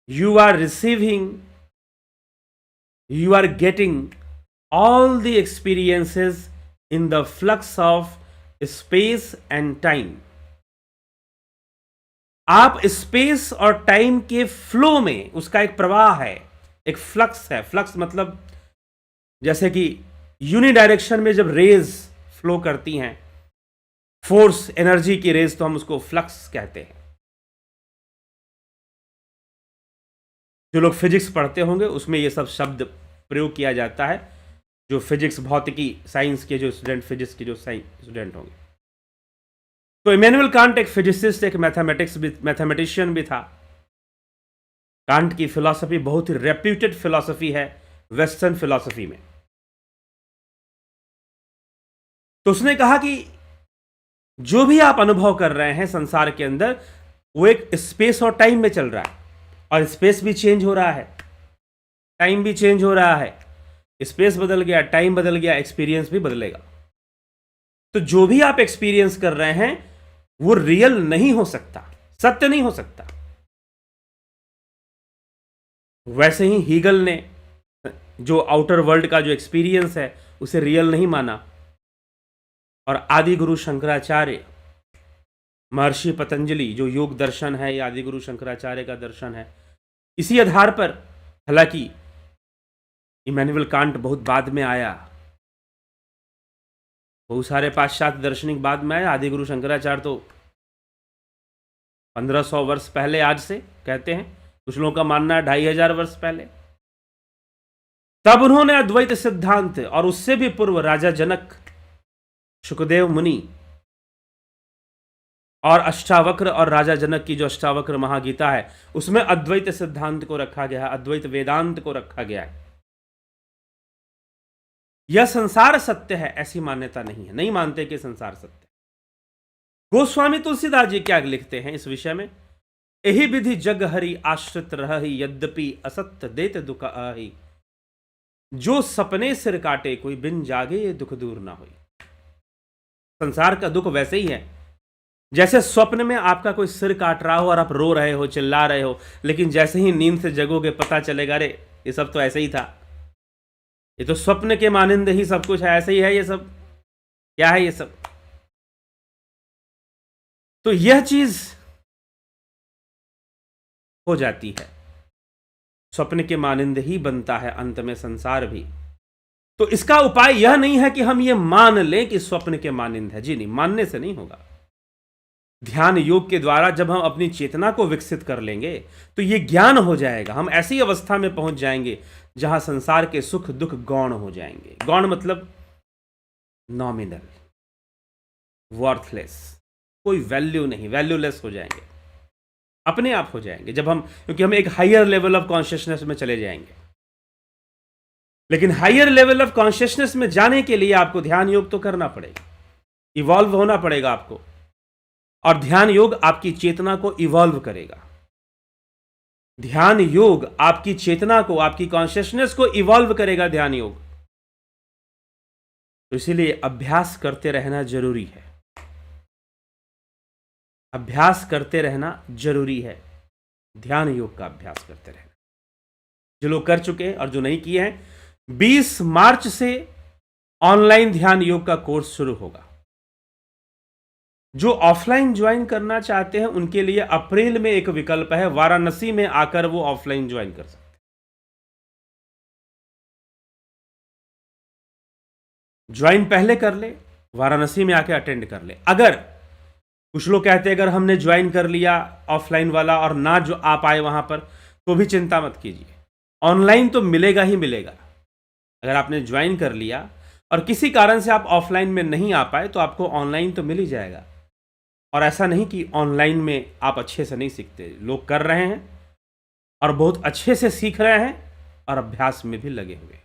You are receiving, you are getting all the experiences in the flux of space and time. आप space और time के flow में, उसका एक प्रवाह है, एक flux है। फ्लक्स मतलब जैसे कि यूनिडायरेक्शन में जब रेज फ्लो करती हैं, फोर्स, एनर्जी की रेज, तो हम उसको फ्लक्स कहते हैं। जो लोग फिजिक्स पढ़ते होंगे उसमें ये सब शब्द प्रयोग किया जाता है, जो फिजिक्स, भौतिकी, साइंस के जो स्टूडेंट, फिजिक्स के जो स्टूडेंट होंगे। तो इमैनुअल कांट एक फिजिसिस्ट, एक मैथमेटिशियन भी था। कांट की फिलॉसफी बहुत ही रेप्यूटेड फिलॉसफी है वेस्टर्न फिलॉसफी में। तो उसने कहा कि जो भी आप अनुभव कर रहे हैं संसार के अंदर, वो एक स्पेस और टाइम में चल रहा है, और स्पेस भी चेंज हो रहा है, टाइम भी चेंज हो रहा है। स्पेस बदल गया, टाइम बदल गया, एक्सपीरियंस भी बदलेगा। तो जो भी आप एक्सपीरियंस कर रहे हैं वो रियल नहीं हो सकता, सत्य नहीं हो सकता। वैसे ही हीगल ने जो आउटर वर्ल्ड का जो एक्सपीरियंस है उसे रियल नहीं माना, और आदि गुरु शंकराचार्य, महर्षि पतंजलि, जो योग दर्शन है, ये आदि गुरु शंकराचार्य का दर्शन है। इसी आधार पर, हालांकि इमैनुअल कांट बहुत बाद में आया, बहुत सारे पाश्चात्य दार्शनिक बाद में आया। आदि गुरु शंकराचार्य तो 1500 वर्ष पहले, आज से कहते हैं, कुछ लोगों का मानना है 2500 वर्ष पहले, तब उन्होंने अद्वैत सिद्धांत, और उससे भी पूर्व राजा जनक, सुखदेव मुनि और अष्टावक्र और राजा जनक की जो अष्टावक्र महागीता है उसमें अद्वैत सिद्धांत को रखा गया है, अद्वैत वेदांत को रखा गया है। यह संसार सत्य है ऐसी मान्यता नहीं है, नहीं मानते कि संसार सत्य है। गोस्वामी तुलसीदास जी क्या लिखते हैं इस विषय में? यही विधि जग हरि आश्रित रही, यद्यपि असत्य देत दुख आही। जो सपने सिर काटे कोई बिन जागे ये दुख दूर ना होई। संसार का दुख वैसे ही है जैसे स्वप्न में आपका कोई सिर काट रहा हो और आप रो रहे हो, चिल्ला रहे हो, लेकिन जैसे ही नींद से जगोगे पता चलेगा अरे ये सब तो ऐसे ही था, ये तो स्वप्न के मानिंद ही सब कुछ है, ऐसे ही है, ये सब क्या है ये सब। तो यह चीज हो जाती है, स्वप्न के मानिंद ही बनता है अंत में संसार भी। तो इसका उपाय यह नहीं है कि हम ये मान लें कि स्वप्न के मानिंद है, जी नहीं, मानने से नहीं होगा। ध्यान योग के द्वारा जब हम अपनी चेतना को विकसित कर लेंगे तो ये ज्ञान हो जाएगा, हम ऐसी अवस्था में पहुंच जाएंगे जहां संसार के सुख दुख गौण हो जाएंगे। गौण मतलब नॉमिनल, वर्थलेस, कोई वैल्यू नहीं, वैल्यूलेस हो जाएंगे, अपने आप हो जाएंगे जब हम, क्योंकि हम एक हायर लेवल ऑफ कॉन्शियसनेस में चले जाएंगे। लेकिन हायर लेवल ऑफ कॉन्शियसनेस में जाने के लिए आपको ध्यान योग तो करना पड़ेगा, इवॉल्व होना पड़ेगा आपको, और ध्यान योग आपकी चेतना को इवॉल्व करेगा। ध्यान योग आपकी चेतना को, आपकी कॉन्शियसनेस को इवॉल्व करेगा ध्यान योग। तो इसीलिए अभ्यास करते रहना जरूरी है, अभ्यास करते रहना जरूरी है, ध्यान योग का अभ्यास करते रहना। जो लोग कर चुके हैं और जो नहीं किए हैं, 20 मार्च से ऑनलाइन ध्यान योग का कोर्स शुरू होगा। जो ऑफलाइन ज्वाइन करना चाहते हैं उनके लिए अप्रैल में एक विकल्प है, वाराणसी में आकर वो ऑफलाइन ज्वाइन कर सकते हैं। ज्वाइन पहले कर ले, वाराणसी में आके अटेंड कर ले। अगर कुछ लोग कहते हैं अगर हमने ज्वाइन कर लिया ऑफलाइन वाला और ना जो आ पाए वहां पर, तो भी चिंता मत कीजिए, ऑनलाइन तो मिलेगा ही मिलेगा। अगर आपने ज्वाइन कर लिया और किसी कारण से आप ऑफलाइन में नहीं आ पाए तो आपको ऑनलाइन तो मिल ही जाएगा। और ऐसा नहीं कि ऑनलाइन में आप अच्छे से नहीं सीखते, लोग कर रहे हैं और बहुत अच्छे से सीख रहे हैं और अभ्यास में भी लगे हुए।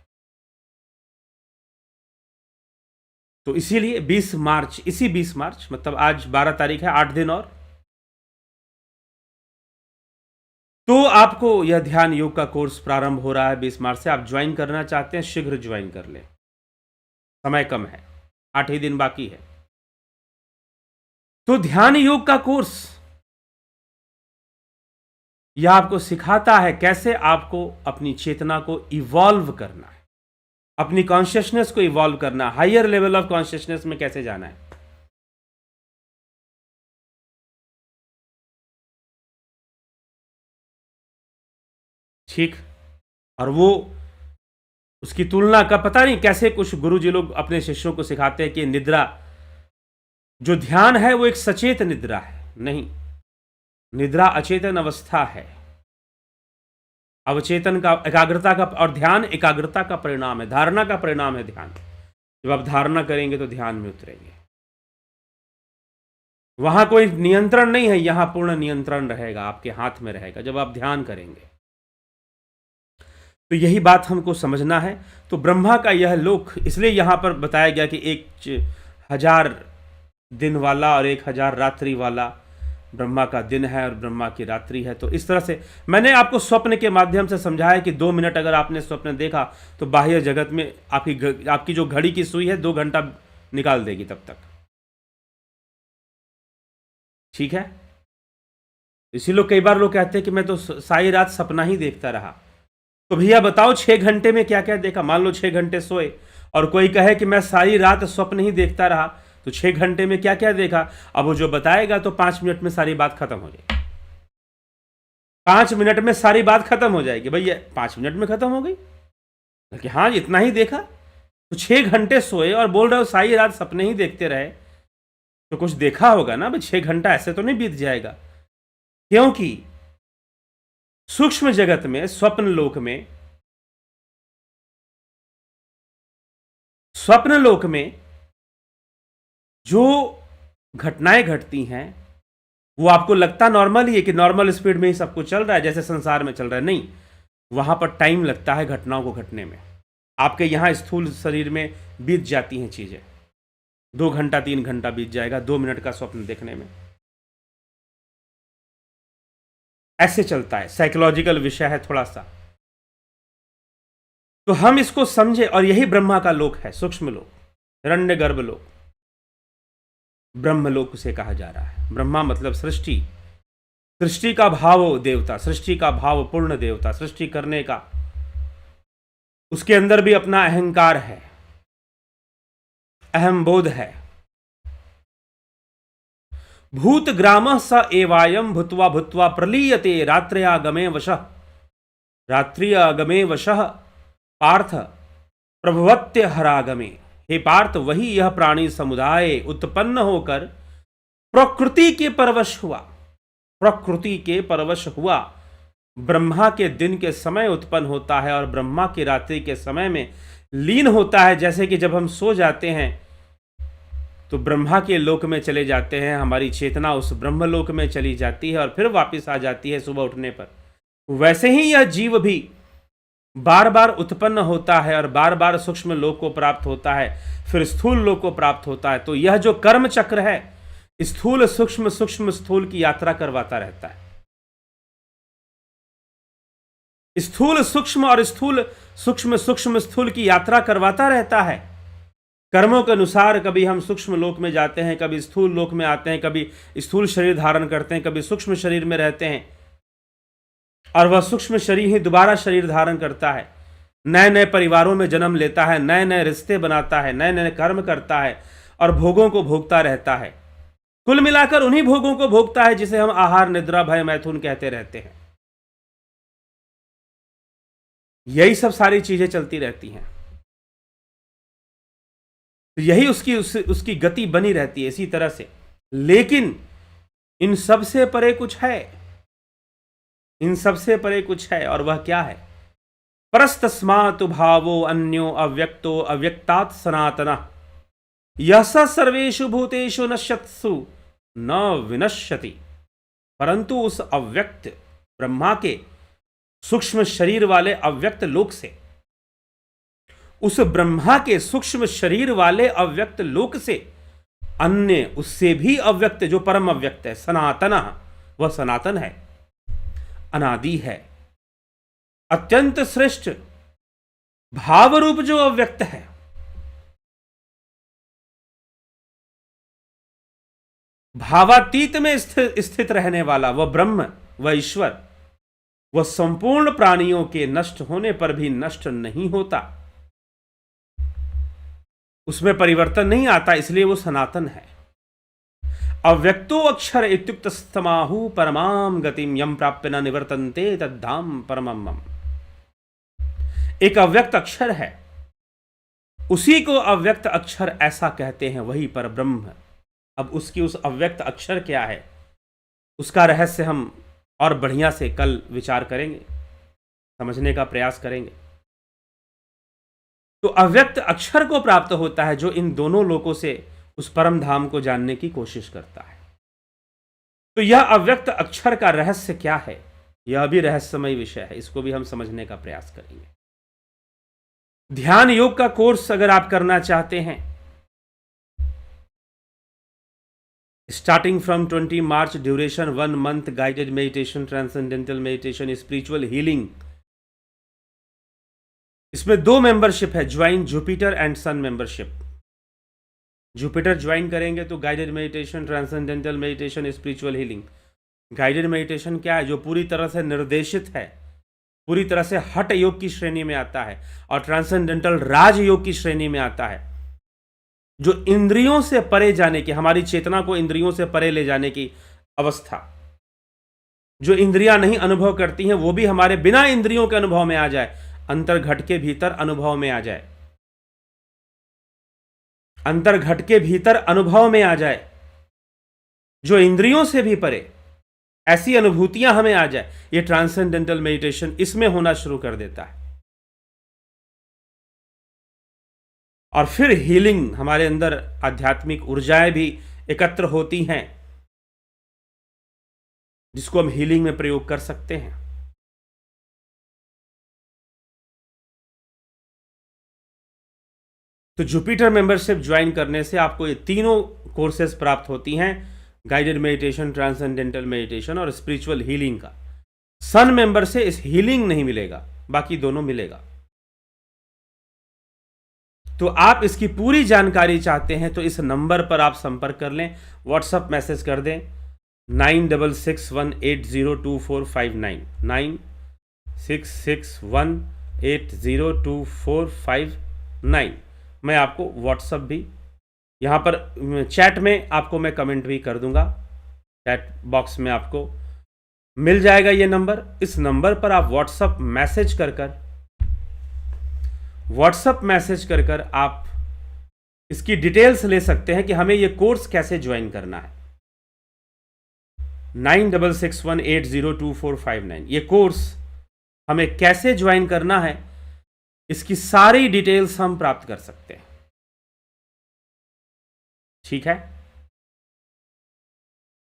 तो इसीलिए 20 मार्च, इसी 20 मार्च मतलब आज 12 तारीख है, 8 दिन और, तो आपको यह ध्यान योग का कोर्स प्रारंभ हो रहा है 20 मार्च से। आप ज्वाइन करना चाहते हैं शीघ्र ज्वाइन कर लें, समय कम है, 8 ही दिन बाकी है। तो ध्यान योग का कोर्स यह आपको सिखाता है कैसे आपको अपनी चेतना को इवॉल्व करना है, अपनी कॉन्शियसनेस को इवॉल्व करना, हायर लेवल ऑफ कॉन्शियसनेस में कैसे जाना है। ठीक, और वो उसकी तुलना का पता नहीं कैसे कुछ गुरुजी लोग अपने शिष्यों को सिखाते हैं कि निद्रा, जो ध्यान है वो एक सचेत निद्रा है, नहीं, निद्रा अचेतन अवस्था है, अवचेतन का, एकाग्रता का, और ध्यान एकाग्रता का परिणाम है, धारणा का परिणाम है ध्यान। जब आप धारणा करेंगे तो ध्यान में उतरेंगे, वहां कोई नियंत्रण नहीं है, यहां पूर्ण नियंत्रण रहेगा, आपके हाथ में रहेगा जब आप ध्यान करेंगे। तो यही बात हमको समझना है। तो ब्रह्मा का यह लोक इसलिए यहां पर बताया गया कि 1000 दिन वाला और 1000 रात्रि वाला ब्रह्मा का दिन है और ब्रह्मा की रात्रि है। तो इस तरह से मैंने आपको स्वप्न के माध्यम से समझाया कि 2 मिनट अगर आपने स्वप्न देखा तो बाह्य जगत में आपकी जो घड़ी की सुई है 2 घंटा निकाल देगी तब तक, ठीक है। इसी लोग कई बार लोग कहते हैं कि मैं तो सारी रात सपना ही देखता रहा। तो भैया बताओ 6 घंटे में क्या क्या देखा। मान लो 6 घंटे सोए और कोई कहे कि मैं सारी रात स्वप्न ही देखता रहा, तो 6 घंटे में क्या क्या देखा। अब वो जो बताएगा तो 5 मिनट में सारी बात खत्म हो जाएगी, 5 मिनट में सारी बात खत्म हो जाएगी। भैया 5 मिनट में खत्म हो गई कि हाँ इतना ही देखा। तो 6 घंटे सोए और बोल रहे हो सारी रात सपने ही देखते रहे, तो कुछ देखा होगा ना भाई। 6 घंटा ऐसे तो नहीं बीत जाएगा, क्योंकि सूक्ष्म जगत में, स्वप्न लोक में जो घटनाएं घटती हैं वो आपको लगता नॉर्मल ही है कि नॉर्मल स्पीड में ही सब कुछ चल रहा है, जैसे संसार में चल रहा है। नहीं, वहां पर टाइम लगता है घटनाओं को घटने में। आपके यहां स्थूल शरीर में बीत जाती हैं चीजें, 2 घंटा 3 घंटा बीत जाएगा 2 मिनट का स्वप्न देखने में। ऐसे चलता है, साइकोलॉजिकल विषय है थोड़ा सा, तो हम इसको समझे। और यही ब्रह्मा का लोक है, सूक्ष्म लोक, हिरण्य गर्भ लोक, ब्रह्मलोक उसे कहा जा रहा है। ब्रह्मा मतलब सृष्टि, सृष्टि का भाव देवता, सृष्टि का भाव पूर्ण देवता, सृष्टि करने का। उसके अंदर भी अपना अहंकार है, अहम बोध है। भूत ग्राम स एवायम भूत्वा भूत्वा प्रलीयते रात्र्यागमे वशः, रात्र्यागमे वशः पार्थ प्रभवत्य हरागमे। हे पार्थ, वही यह प्राणी समुदाय उत्पन्न होकर प्रकृति के परवश हुआ, प्रकृति के परवश हुआ। ब्रह्मा के दिन के समय उत्पन्न होता है और ब्रह्मा की रात्रि के समय में लीन होता है। जैसे कि जब हम सो जाते हैं तो ब्रह्मा के लोक में चले जाते हैं, हमारी चेतना उस ब्रह्मलोक में चली जाती है और फिर वापस आ जाती है सुबह उठने पर। वैसे ही यह जीव भी बार बार उत्पन्न होता है और बार बार सूक्ष्म लोक को प्राप्त होता है, फिर स्थूल लोक को प्राप्त होता है। तो यह जो कर्म चक्र है, स्थूल सूक्ष्म सूक्ष्म स्थूल की यात्रा करवाता रहता है। स्थूल सूक्ष्म और स्थूल सूक्ष्म सूक्ष्म स्थूल की यात्रा करवाता रहता है। कर्मों के अनुसार कभी हम सूक्ष्म लोक में जाते हैं, कभी स्थूल लोक में आते हैं, कभी स्थूल शरीर धारण करते हैं, कभी सूक्ष्म शरीर में रहते हैं, और वह सूक्ष्म शरीर ही दोबारा शरीर धारण करता है, नए नए परिवारों में जन्म लेता है, नए नए रिश्ते बनाता है, नए नए कर्म करता है और भोगों को भोगता रहता है। कुल मिलाकर उन्हीं भोगों को भोगता है जिसे हम आहार निद्रा भय मैथुन कहते रहते हैं। यही सब सारी चीजें चलती रहती हैं, तो यही उसकी गति बनी रहती है इसी तरह से। लेकिन इन सब से परे कुछ है, इन सब से परे कुछ है, और वह क्या है? परस्तस्मातु भावो अन्यो अव्यक्तो अव्यक्तात् सनातनः यह स सर्वेषु भूतेषु नश्यत्सु न विनश्यति। परंतु उस अव्यक्त ब्रह्मा के सूक्ष्म शरीर वाले अव्यक्त लोक से, उस ब्रह्मा के सूक्ष्म शरीर वाले अव्यक्त लोक से अन्य उससे भी अव्यक्त जो परम अव्यक्त है, सनातनः, वह सनातन है, अनादि है, अत्यंत श्रेष्ठ भाव रूप जो अव्यक्त है, भावातीत में स्थित रहने वाला वह ब्रह्म, वह ईश्वर, वह संपूर्ण प्राणियों के नष्ट होने पर भी नष्ट नहीं होता, उसमें परिवर्तन नहीं आता, इसलिए वो सनातन है। अव्यक्तो अक्षर इत्युक्त स्तमाहु परमाम गतिम यम प्राप्य न निवर्तन्ते तद्धाम परमम मम। एक अव्यक्त अक्षर है, उसी को अव्यक्त अक्षर ऐसा कहते हैं, वही पर ब्रह्म। अब उसकी उस अव्यक्त अक्षर क्या है, उसका रहस्य हम और बढ़िया से कल विचार करेंगे, समझने का प्रयास करेंगे। तो अव्यक्त अक्षर को प्राप्त होता है जो इन दोनों लोकों से उस परम धाम को जानने की कोशिश करता है। तो यह अव्यक्त अक्षर का रहस्य क्या है, यह भी रहस्यमय विषय है, इसको भी हम समझने का प्रयास करेंगे। ध्यान योग का कोर्स अगर आप करना चाहते हैं, starting from 20 March, duration 1 month, guided meditation, transcendental meditation, spiritual healing. इसमें 2 मेंबरशिप है, join Jupiter and sun membership. Jupiter join करेंगे तो guided meditation, transcendental meditation, spiritual healing. Guided meditation क्या है? जो पूरी तरह से निर्देशित है, पूरी तरह से हठ योग की श्रेणी में आता है, और ट्रांसेंडेंटल राज योग की श्रेणी में आता है, जो इंद्रियों से परे जाने की, हमारी चेतना को इंद्रियों से परे ले जाने की अवस्था, जो इंद्रियां नहीं अनुभव करती हैं वो भी हमारे बिना इंद्रियों के अनुभव में आ जाए, अंतर घट के भीतर अनुभव में आ जाए, अंतर घट के भीतर अनुभव में आ जाए, जो इंद्रियों से भी परे, ऐसी अनुभूतियां हमें आ जाए। ये ट्रांसेंडेंटल मेडिटेशन इसमें होना शुरू कर देता है। और फिर हीलिंग, हमारे अंदर आध्यात्मिक ऊर्जाएं भी एकत्र होती हैं, जिसको हम हीलिंग में प्रयोग कर सकते हैं। तो जुपिटर मेंबरशिप ज्वाइन करने से आपको ये तीनों कोर्सेज प्राप्त होती हैं, गाइडेड मेडिटेशन, ट्रांसेंडेंटल मेडिटेशन और स्पिरिचुअल हीलिंग का। सन मेंबर से इस हीलिंग नहीं मिलेगा, बाकी दोनों मिलेगा। तो आप इसकी पूरी जानकारी चाहते हैं तो इस नंबर पर आप संपर्क कर लें, व्हाट्सएप मैसेज कर दें 9661802459 9661802459। मैं आपको व्हाट्सएप भी यहाँ पर चैट में आपको मैं कमेंट भी कर दूंगा, चैट बॉक्स में आपको मिल जाएगा ये नंबर। इस नंबर पर आप व्हाट्सएप मैसेज कर कर आप इसकी डिटेल्स ले सकते हैं कि हमें ये कोर्स कैसे ज्वाइन करना है। 9661802459 ये कोर्स हमें कैसे ज्वाइन करना है, इसकी सारी डिटेल्स हम प्राप्त कर सकते हैं। ठीक है,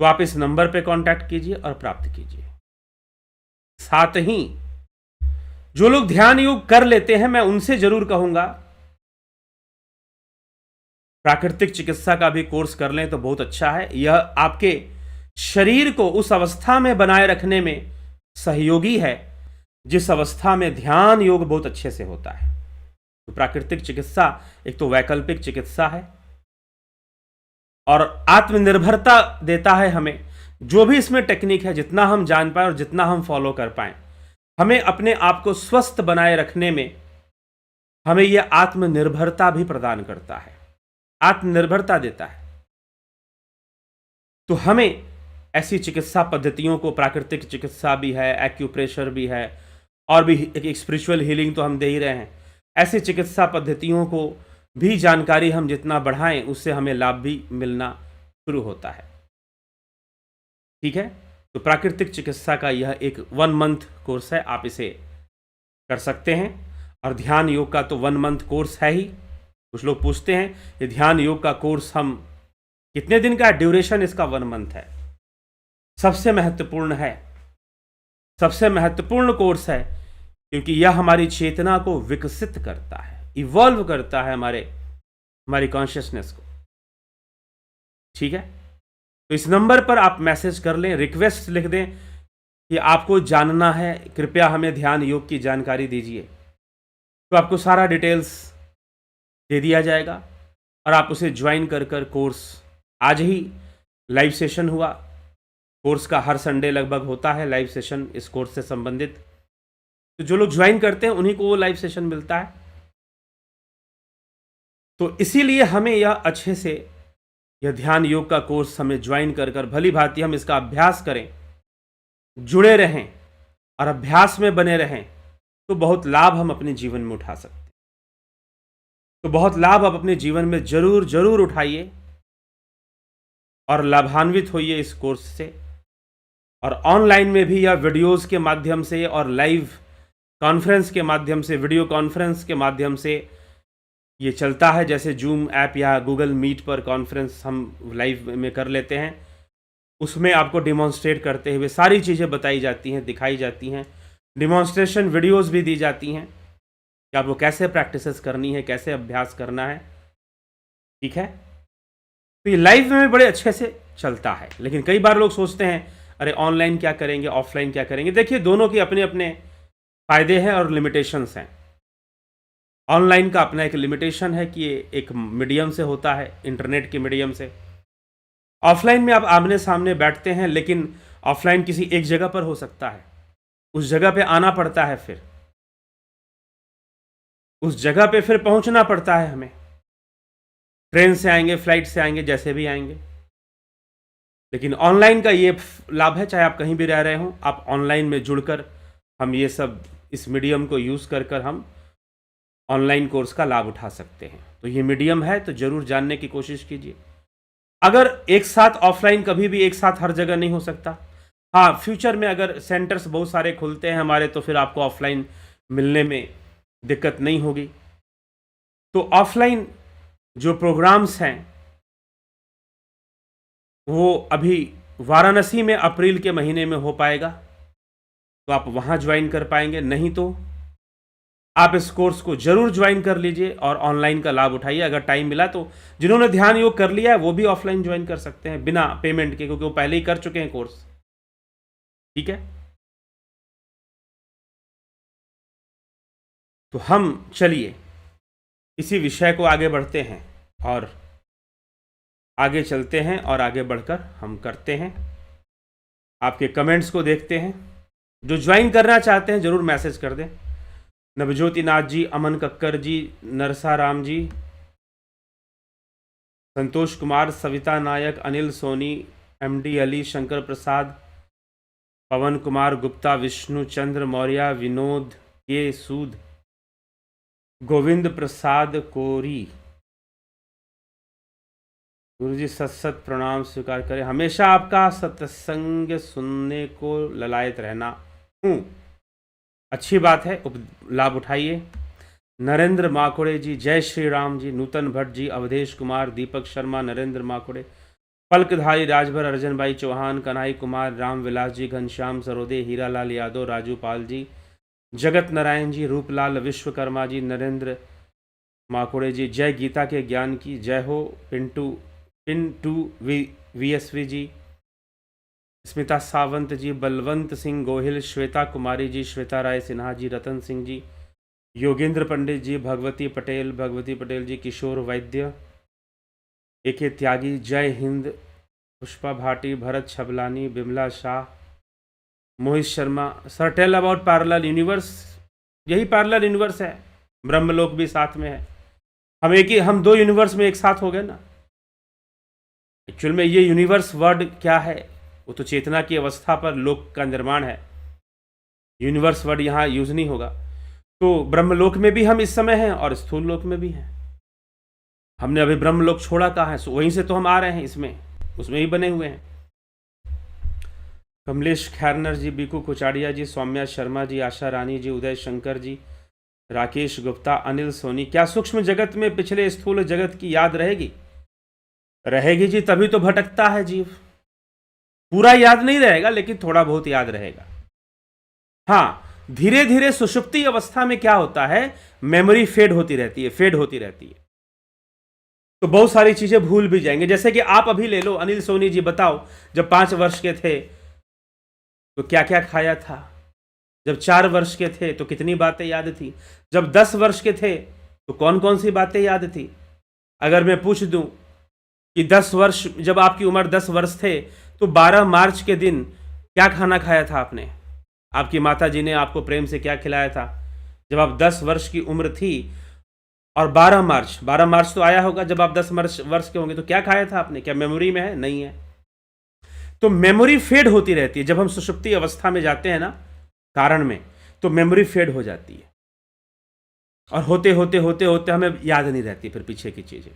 तो आप इस नंबर पे कांटेक्ट कीजिए और प्राप्त कीजिए। साथ ही जो लोग ध्यान योग कर लेते हैं, मैं उनसे जरूर कहूंगा प्राकृतिक चिकित्सा का भी कोर्स कर लें तो बहुत अच्छा है। यह आपके शरीर को उस अवस्था में बनाए रखने में सहयोगी है जिस अवस्था में ध्यान योग बहुत अच्छे से होता है। तो प्राकृतिक चिकित्सा एक तो वैकल्पिक चिकित्सा है और आत्मनिर्भरता देता है हमें। जो भी इसमें टेक्निक है, जितना हम जान पाए और जितना हम फॉलो कर पाए, हमें अपने आप को स्वस्थ बनाए रखने में हमें यह आत्मनिर्भरता भी प्रदान करता है, आत्मनिर्भरता देता है। तो हमें ऐसी चिकित्सा पद्धतियों को, प्राकृतिक चिकित्सा भी है, एक्यूप्रेशर भी है और भी एक स्पिरिचुअल हीलिंग तो हम दे ही रहे हैं, ऐसी चिकित्सा पद्धतियों को भी जानकारी हम जितना बढ़ाएं उससे हमें लाभ भी मिलना शुरू होता है। ठीक है, तो प्राकृतिक चिकित्सा का यह एक 1 मंथ कोर्स है, आप इसे कर सकते हैं। और ध्यान योग का तो 1 मंथ कोर्स है ही। कुछ लोग पूछते हैं ये ध्यान योग का कोर्स हम कितने दिन का है, ड्यूरेशन इसका 1 मंथ है। सबसे महत्वपूर्ण कोर्स है क्योंकि यह हमारी चेतना को विकसित करता है, इवॉल्व करता है हमारी कॉन्शियसनेस को। ठीक है, तो इस नंबर पर आप मैसेज कर लें, रिक्वेस्ट लिख दें कि आपको जानना है, कृपया हमें ध्यान योग की जानकारी दीजिए। तो आपको सारा डिटेल्स दे दिया जाएगा और आप उसे ज्वाइन कर कोर्स, आज ही लाइव सेशन हुआ, कोर्स का हर संडे लगभग होता है लाइव सेशन इस कोर्स से संबंधित। तो जो लोग ज्वाइन करते हैं उन्हीं को वो लाइव सेशन मिलता है। तो इसीलिए हमें यह अच्छे से यह ध्यान योग का कोर्स हमें ज्वाइन कर भली भांति हम इसका अभ्यास करें, जुड़े रहें और अभ्यास में बने रहें, तो बहुत लाभ हम अपने जीवन में उठा सकते हैं। तो बहुत लाभ आप अपने जीवन में जरूर उठाइए और लाभान्वित होइए इस कोर्स से। और ऑनलाइन में भी या वीडियोस के माध्यम से और लाइव कॉन्फ्रेंस के माध्यम से, वीडियो कॉन्फ्रेंस के माध्यम से ये चलता है। जैसे जूम ऐप या गूगल मीट पर कॉन्फ्रेंस हम लाइव में कर लेते हैं, उसमें आपको डिमॉन्स्ट्रेट करते हुए सारी चीज़ें बताई जाती हैं, दिखाई जाती हैं। डिमॉन्स्ट्रेशन वीडियोस भी दी जाती हैं कि आपको कैसे प्रैक्टिसेस करनी है, कैसे अभ्यास करना है। ठीक है, तो ये लाइव में बड़े अच्छे से चलता है। लेकिन कई बार लोग सोचते हैं अरे ऑनलाइन क्या करेंगे, ऑफलाइन क्या करेंगे। देखिए, दोनों के अपने अपने फ़ायदे हैं और लिमिटेशंस हैं। ऑनलाइन का अपना एक लिमिटेशन है कि ये एक मीडियम से होता है, इंटरनेट के मीडियम से। ऑफलाइन में आप आमने सामने बैठते हैं, लेकिन ऑफलाइन किसी एक जगह पर हो सकता है, उस जगह पे आना पड़ता है, फिर उस जगह पे फिर पहुंचना पड़ता है हमें। ट्रेन से आएंगे, फ्लाइट से आएंगे, जैसे भी आएंगे। लेकिन ऑनलाइन का ये लाभ है, चाहे आप कहीं भी रह रहे हो, आप ऑनलाइन में जुड़कर हम ये सब इस मीडियम को यूज़ कर हम ऑनलाइन कोर्स का लाभ उठा सकते हैं। तो ये मीडियम है, तो ज़रूर जानने की कोशिश कीजिए। अगर एक साथ ऑफलाइन कभी भी एक साथ हर जगह नहीं हो सकता, हाँ, फ्यूचर में अगर सेंटर्स बहुत सारे खुलते हैं हमारे, तो फिर आपको ऑफलाइन मिलने में दिक्कत नहीं होगी। तो ऑफलाइन जो प्रोग्राम्स हैं वो अभी वाराणसी में अप्रैल के महीने में हो पाएगा तो आप वहां ज्वाइन कर पाएंगे, नहीं तो आप इस कोर्स को जरूर ज्वाइन कर लीजिए और ऑनलाइन का लाभ उठाइए। अगर टाइम मिला तो जिन्होंने ध्यान योग कर लिया है वो भी ऑफलाइन ज्वाइन कर सकते हैं बिना पेमेंट के, क्योंकि वो पहले ही कर चुके हैं कोर्स। ठीक है, तो हम चलिए इसी विषय को आगे बढ़ते हैं और आगे चलते हैं और आगे बढ़कर हम करते हैं। आपके कमेंट्स को देखते हैं। जो ज्वाइन करना चाहते हैं जरूर मैसेज कर दें। नवज्योति नाथ जी, अमन कक्कर जी, नरसा राम जी, संतोष कुमार, सविता नायक, अनिल सोनी, एमडी अली, शंकर प्रसाद, पवन कुमार गुप्ता, विष्णु चंद्र मौर्य, विनोद के सूद, गोविंद प्रसाद कोरी। गुरु जी सत सत प्रणाम स्वीकार करें। हमेशा आपका सत्संग सुनने को ललायत रहना हूँ। अच्छी बात है, लाभ उठाइए। नरेंद्र माकोड़े जी, जय श्री राम जी, नूतन भट्ट जी, अवधेश कुमार, दीपक शर्मा, नरेंद्र माकोड़े, पलकधारी राजभर, अर्जन भाई चौहान, कन्हई कुमार, राम विलास जी, घनश्याम सरोदे, हीरालाल यादव, राजू पाल जी, जगत नारायण जी, रूपलाल विश्वकर्मा जी, नरेंद्र माकोड़े जी, जय गीता के ज्ञान की जय हो। पिंटू वीएसवी जी, स्मिता सावंत जी, बलवंत सिंह गोहिल, श्वेता कुमारी जी, श्वेता राय सिन्हा जी, रतन सिंह जी, योगेंद्र पंडित जी, भगवती पटेल जी, किशोर वैद्य, A K Tyagi, Jai Hind, Pushpa Bhati, Bharat Chhablani, Bimla Shah, Mohit Sharma. Sir tell about parallel universe. यही पैरेलल यूनिवर्स है, ब्रह्मलोक भी साथ में है। हम दो यूनिवर्स में एक साथ हो गए ना। एक्चुअल में ये यूनिवर्स वर्ड क्या है, वो तो चेतना की अवस्था पर लोक का निर्माण है। यूनिवर्स वर्ड यहाँ यूज नहीं होगा। तो ब्रह्मलोक में भी हम इस समय हैं और स्थूल लोक में भी हैं। हमने अभी ब्रह्मलोक छोड़ा कहाँ है, वहीं से तो हम आ रहे हैं, इसमें उसमें ही बने हुए हैं। कमलेश खैरनर जी, बीकू कुचाड़िया जी, सौम्या शर्मा जी, आशा रानी जी, उदय शंकर जी, राकेश गुप्ता, अनिल सोनी। क्या सूक्ष्म जगत में पिछले स्थूल जगत की याद रहेगी? रहेगी जी, तभी तो भटकता है जीव। पूरा याद नहीं रहेगा लेकिन थोड़ा बहुत याद रहेगा। हाँ, धीरे धीरे सुषुप्ति अवस्था में क्या होता है, मेमोरी फेड होती रहती है। तो बहुत सारी चीजें भूल भी जाएंगे। जैसे कि आप अभी ले लो, अनिल सोनी जी बताओ, जब 5 वर्ष के थे तो क्या क्या खाया था? जब 4 वर्ष के थे तो कितनी बातें याद थी? जब 10 वर्ष के थे तो कौन कौन सी बातें याद थी? अगर मैं पूछ दूं कि 10 वर्ष, जब आपकी उम्र 10 वर्ष थे तो 12 मार्च के दिन क्या खाना खाया था आपने? आपकी माता जी ने आपको प्रेम से क्या खिलाया था जब आप 10 वर्ष की उम्र थी? और 12 मार्च तो आया होगा जब आप 10 वर्ष के होंगे, तो क्या खाया था आपने? क्या मेमोरी में है? नहीं है। तो मेमोरी फेड होती रहती है। जब हम सुषुप्ति अवस्था में जाते हैं ना, कारण में, तो मेमोरी फेड हो जाती है और होते होते हमें याद नहीं रहती फिर पीछे की चीजें।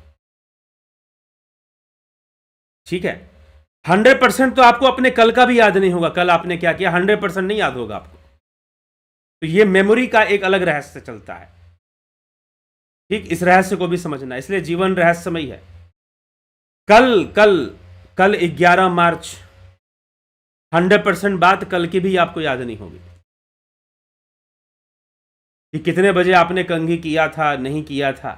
ठीक है, 100% तो आपको अपने कल का भी याद नहीं होगा, कल आपने क्या किया 100% नहीं याद होगा आपको। तो ये मेमोरी का एक अलग रहस्य चलता है। ठीक, इस रहस्य को भी समझना, इसलिए जीवन रहस्यमय है। कल 11 मार्च, 100% बात कल की भी आपको याद नहीं होगी कि कितने बजे आपने कंघी किया था, नहीं किया था।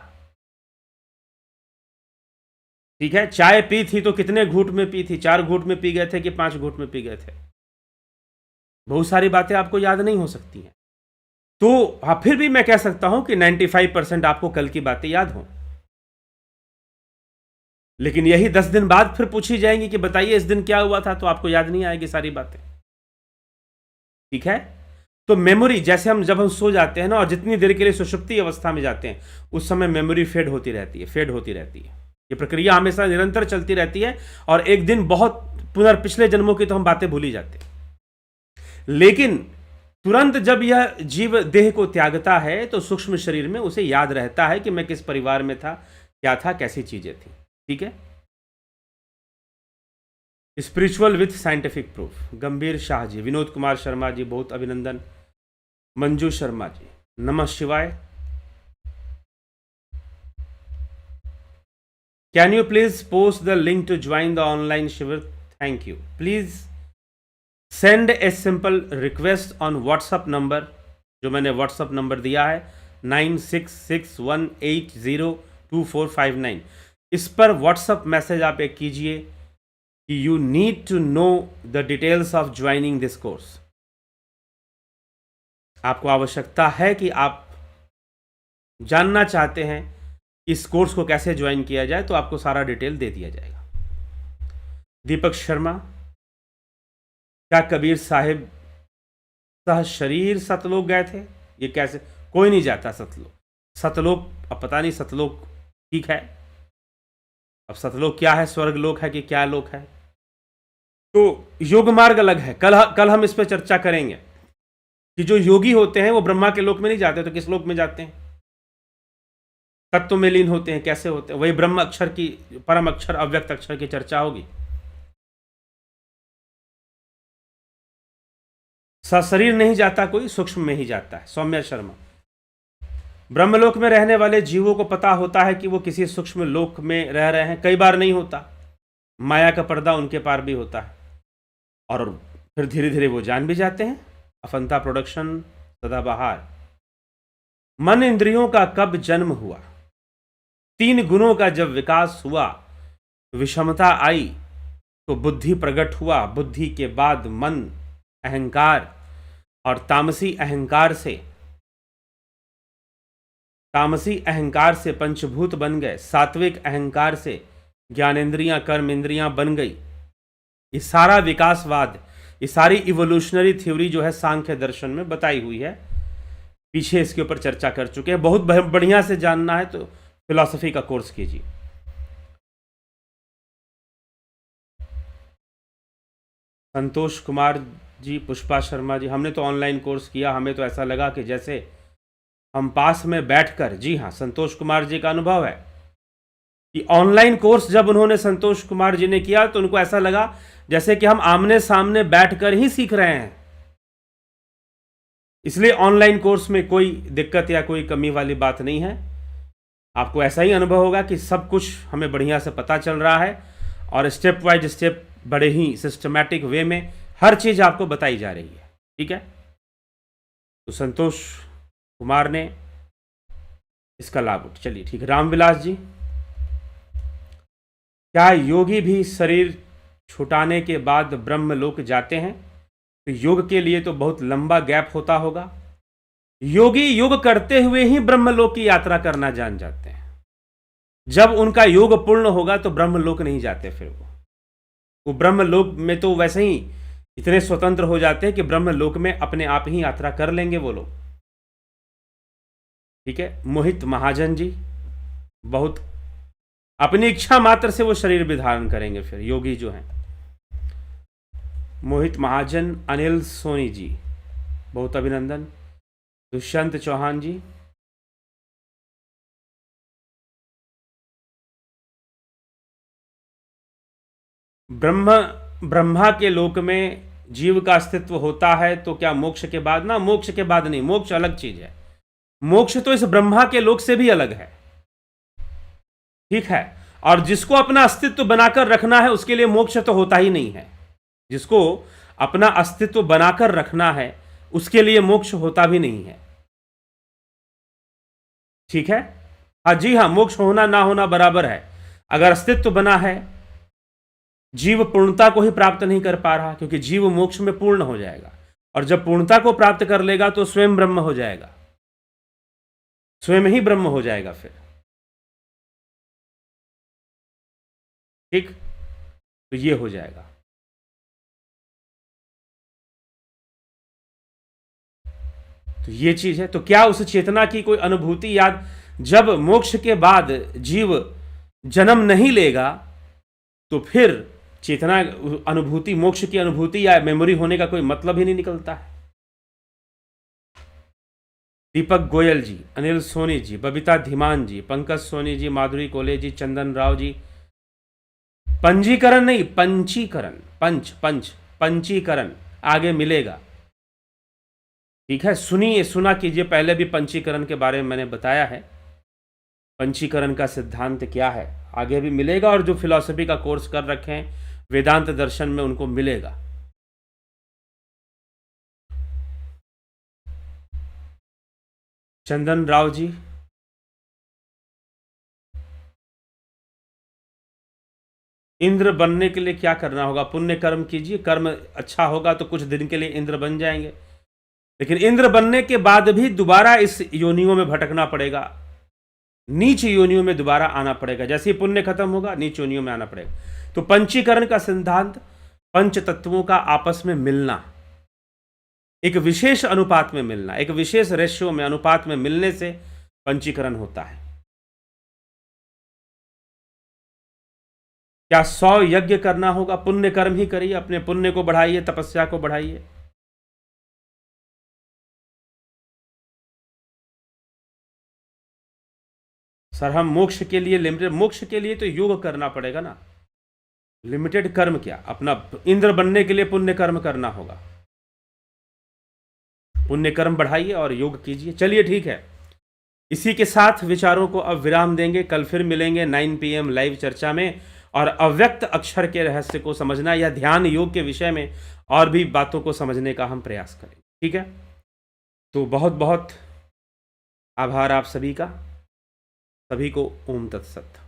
ठीक है, चाय पी थी तो कितने घूंट में पी थी? 4 घूंट में पी गए थे कि 5 घूंट में पी गए थे? बहुत सारी बातें आपको याद नहीं हो सकती हैं। तो हाँ, फिर भी मैं कह सकता हूं कि 95% आपको कल की बातें याद हों, लेकिन यही 10 दिन बाद फिर पूछी जाएंगी कि बताइए इस दिन क्या हुआ था, तो आपको याद नहीं आएगी सारी बातें। ठीक है, तो मेमोरी, जैसे जब हम सो जाते हैं ना और जितनी देर के लिए सुषुप्ति अवस्था में जाते हैं, उस समय मेमोरी फेड होती रहती है। ये प्रक्रिया हमेशा निरंतर चलती रहती है और एक दिन बहुत पिछले जन्मों की तो हम बातें भूल ही जाते हैं। लेकिन तुरंत जब यह जीव देह को त्यागता है तो सूक्ष्म शरीर में उसे याद रहता है कि मैं किस परिवार में था, क्या था, कैसी चीजें थी। ठीक है, स्पिरिचुअल विथ साइंटिफिक प्रूफ। गंभीर शाह जी, विनोद कुमार शर्मा जी, बहुत अभिनंदन। मंजू शर्मा जी, नमः शिवाय। Can you please post the link to join the online शिविर? Thank you. Please send a simple request on WhatsApp number, जो मैंने व्हाट्सअप नंबर दिया है 9661802459। इस पर व्हाट्सअप मैसेज आप एक कीजिए कि you need to know the details of joining this course. आपको आवश्यकता है कि आप जानना चाहते हैं इस कोर्स को कैसे ज्वाइन किया जाए, तो आपको सारा डिटेल दे दिया जाएगा। दीपक शर्मा, क्या कबीर साहिब सह शरीर सतलोक गए थे? ये कैसे? कोई नहीं जाता सतलोक। सतलोक अब पता नहीं, सतलोक ठीक है, अब सतलोक क्या है, स्वर्ग लोक है कि क्या लोक है? तो योग मार्ग अलग है। कल हम इस पर चर्चा करेंगे कि जो योगी होते हैं वो ब्रह्मा के लोक में नहीं जाते, तो किस लोक में जाते हैं? तत्व में लीन होते हैं। कैसे होते हैं? वही ब्रह्म अक्षर की, परम अक्षर, अव्यक्त अक्षर की चर्चा होगी। सशरीर नहीं जाता कोई, सूक्ष्म में ही जाता है। सौम्या शर्मा, ब्रह्मलोक में रहने वाले जीवों को पता होता है कि वो किसी सूक्ष्म लोक में रह रहे हैं। कई बार नहीं होता, माया का पर्दा उनके पार भी होता है, और फिर धीरे धीरे वो जान भी जाते हैं। अफंता प्रोडक्शन, सदाबहार। मन इंद्रियों का कब जन्म हुआ? 3 गुणों का जब विकास हुआ, विषमता आई, तो बुद्धि प्रकट हुआ। बुद्धि के बाद मन, अहंकार, और तामसी अहंकार से पंचभूत बन गए। सात्विक अहंकार से ज्ञानेंद्रियां, कर्म इंद्रियां बन गई। ये सारा विकासवाद, ये सारी इवोल्यूशनरी थ्योरी जो है सांख्य दर्शन में बताई हुई है। पीछे इसके ऊपर चर्चा कर चुके हैं। बहुत बढ़िया से जानना है तो फिलॉसफी का कोर्स कीजिए। संतोष कुमार जी, पुष्पा शर्मा जी, हमने तो ऑनलाइन कोर्स किया, हमें तो ऐसा लगा कि जैसे हम पास में बैठकर, जी हाँ, संतोष कुमार जी का अनुभव है कि ऑनलाइन कोर्स जब उन्होंने, संतोष कुमार जी ने किया, तो उनको ऐसा लगा जैसे कि हम आमने सामने बैठकर ही सीख रहे हैं। इसलिए ऑनलाइन कोर्स में कोई दिक्कत या कोई कमी वाली बात नहीं है। आपको ऐसा ही अनुभव होगा कि सब कुछ हमें बढ़िया से पता चल रहा है, और स्टेप वाइज स्टेप बड़े ही सिस्टमैटिक वे में हर चीज आपको बताई जा रही है। ठीक है, तो संतोष कुमार ने इसका लाभ उठ। चलिए ठीक है। रामविलास जी, क्या योगी भी शरीर छुटाने के बाद ब्रह्मलोक जाते हैं? तो योग के लिए तो बहुत लंबा गैप होता होगा। योगी योग करते हुए ही ब्रह्मलोक की यात्रा करना जान जाते हैं। जब उनका योग पूर्ण होगा तो ब्रह्मलोक नहीं जाते। फिर वो ब्रह्मलोक में तो वैसे ही इतने स्वतंत्र हो जाते हैं कि ब्रह्मलोक में अपने आप ही यात्रा कर लेंगे वो लोग। ठीक है। मोहित महाजन जी, बहुत अपनी इच्छा मात्र से वो शरीर भी धारण करेंगे फिर योगी जो हैं। मोहित महाजन। अनिल सोनी जी, बहुत अभिनंदन। दुष्यंत चौहान जी, ब्रह्मा के लोक में जीव का अस्तित्व होता है, तो क्या मोक्ष के बाद? ना, मोक्ष के बाद नहीं, मोक्ष अलग चीज है। मोक्ष तो इस ब्रह्मा के लोक से भी अलग है। ठीक है। और जिसको अपना अस्तित्व बनाकर रखना है उसके लिए मोक्ष तो होता ही नहीं है। जिसको अपना अस्तित्व बनाकर रखना है उसके लिए मोक्ष होता भी नहीं है। ठीक है। हाँ जी हाँ, मोक्ष होना ना होना बराबर है। अगर अस्तित्व बना है, जीव पूर्णता को ही प्राप्त नहीं कर पा रहा, क्योंकि जीव मोक्ष में पूर्ण हो जाएगा, और जब पूर्णता को प्राप्त कर लेगा तो स्वयं ब्रह्म हो जाएगा, स्वयं ही ब्रह्म हो जाएगा फिर। ठीक, तो ये हो जाएगा। तो ये चीज है। तो क्या उस चेतना की कोई अनुभूति याद, जब मोक्ष के बाद जीव जन्म नहीं लेगा तो फिर चेतना अनुभूति, मोक्ष की अनुभूति या मेमोरी होने का कोई मतलब ही नहीं निकलता है। दीपक गोयल जी, अनिल सोनी जी, बबीता धीमान जी, पंकज सोनी जी, माधुरी कोले जी, चंदन राव जी। पंजीकरण नहीं, पंचीकरण, पंचीकरण आगे मिलेगा। ठीक है। सुना कीजिए, पहले भी पंचीकरण के बारे में मैंने बताया है। पंचीकरण का सिद्धांत क्या है आगे भी मिलेगा, और जो फिलॉसफी का कोर्स कर रखे हैं वेदांत दर्शन में उनको मिलेगा। चंदन राव जी, इंद्र बनने के लिए क्या करना होगा? पुण्य कर्म कीजिए, कर्म अच्छा होगा तो कुछ दिन के लिए इंद्र बन जाएंगे, लेकिन इंद्र बनने के बाद भी दोबारा इस योनियों में भटकना पड़ेगा, नीच योनियों में दोबारा आना पड़ेगा। जैसे ही पुण्य खत्म होगा नीच योनियों में आना पड़ेगा। तो पंचीकरण का सिद्धांत, पंच तत्वों का आपस में मिलना, एक विशेष अनुपात में मिलना, एक विशेष रेशियो में, अनुपात में मिलने से पंचीकरण होता है। क्या 100 यज्ञ करना होगा? पुण्य कर्म ही करिए, अपने पुण्य को बढ़ाइए, तपस्या को बढ़ाइए। सर हम मोक्ष के लिए लिमिटेड, मोक्ष के लिए तो योग करना पड़ेगा ना, लिमिटेड कर्म क्या? अपना इंद्र बनने के लिए पुण्य कर्म करना होगा, पुण्य कर्म बढ़ाइए और योग कीजिए। चलिए ठीक है, इसी के साथ विचारों को अब विराम देंगे। कल फिर मिलेंगे 9 PM लाइव चर्चा में, और अव्यक्त अक्षर के रहस्य को समझना या ध्यान योग के विषय में और भी बातों को समझने का हम प्रयास करेंगे। ठीक है, तो बहुत बहुत आभार आप सभी का। सभी को ओम तत्सत।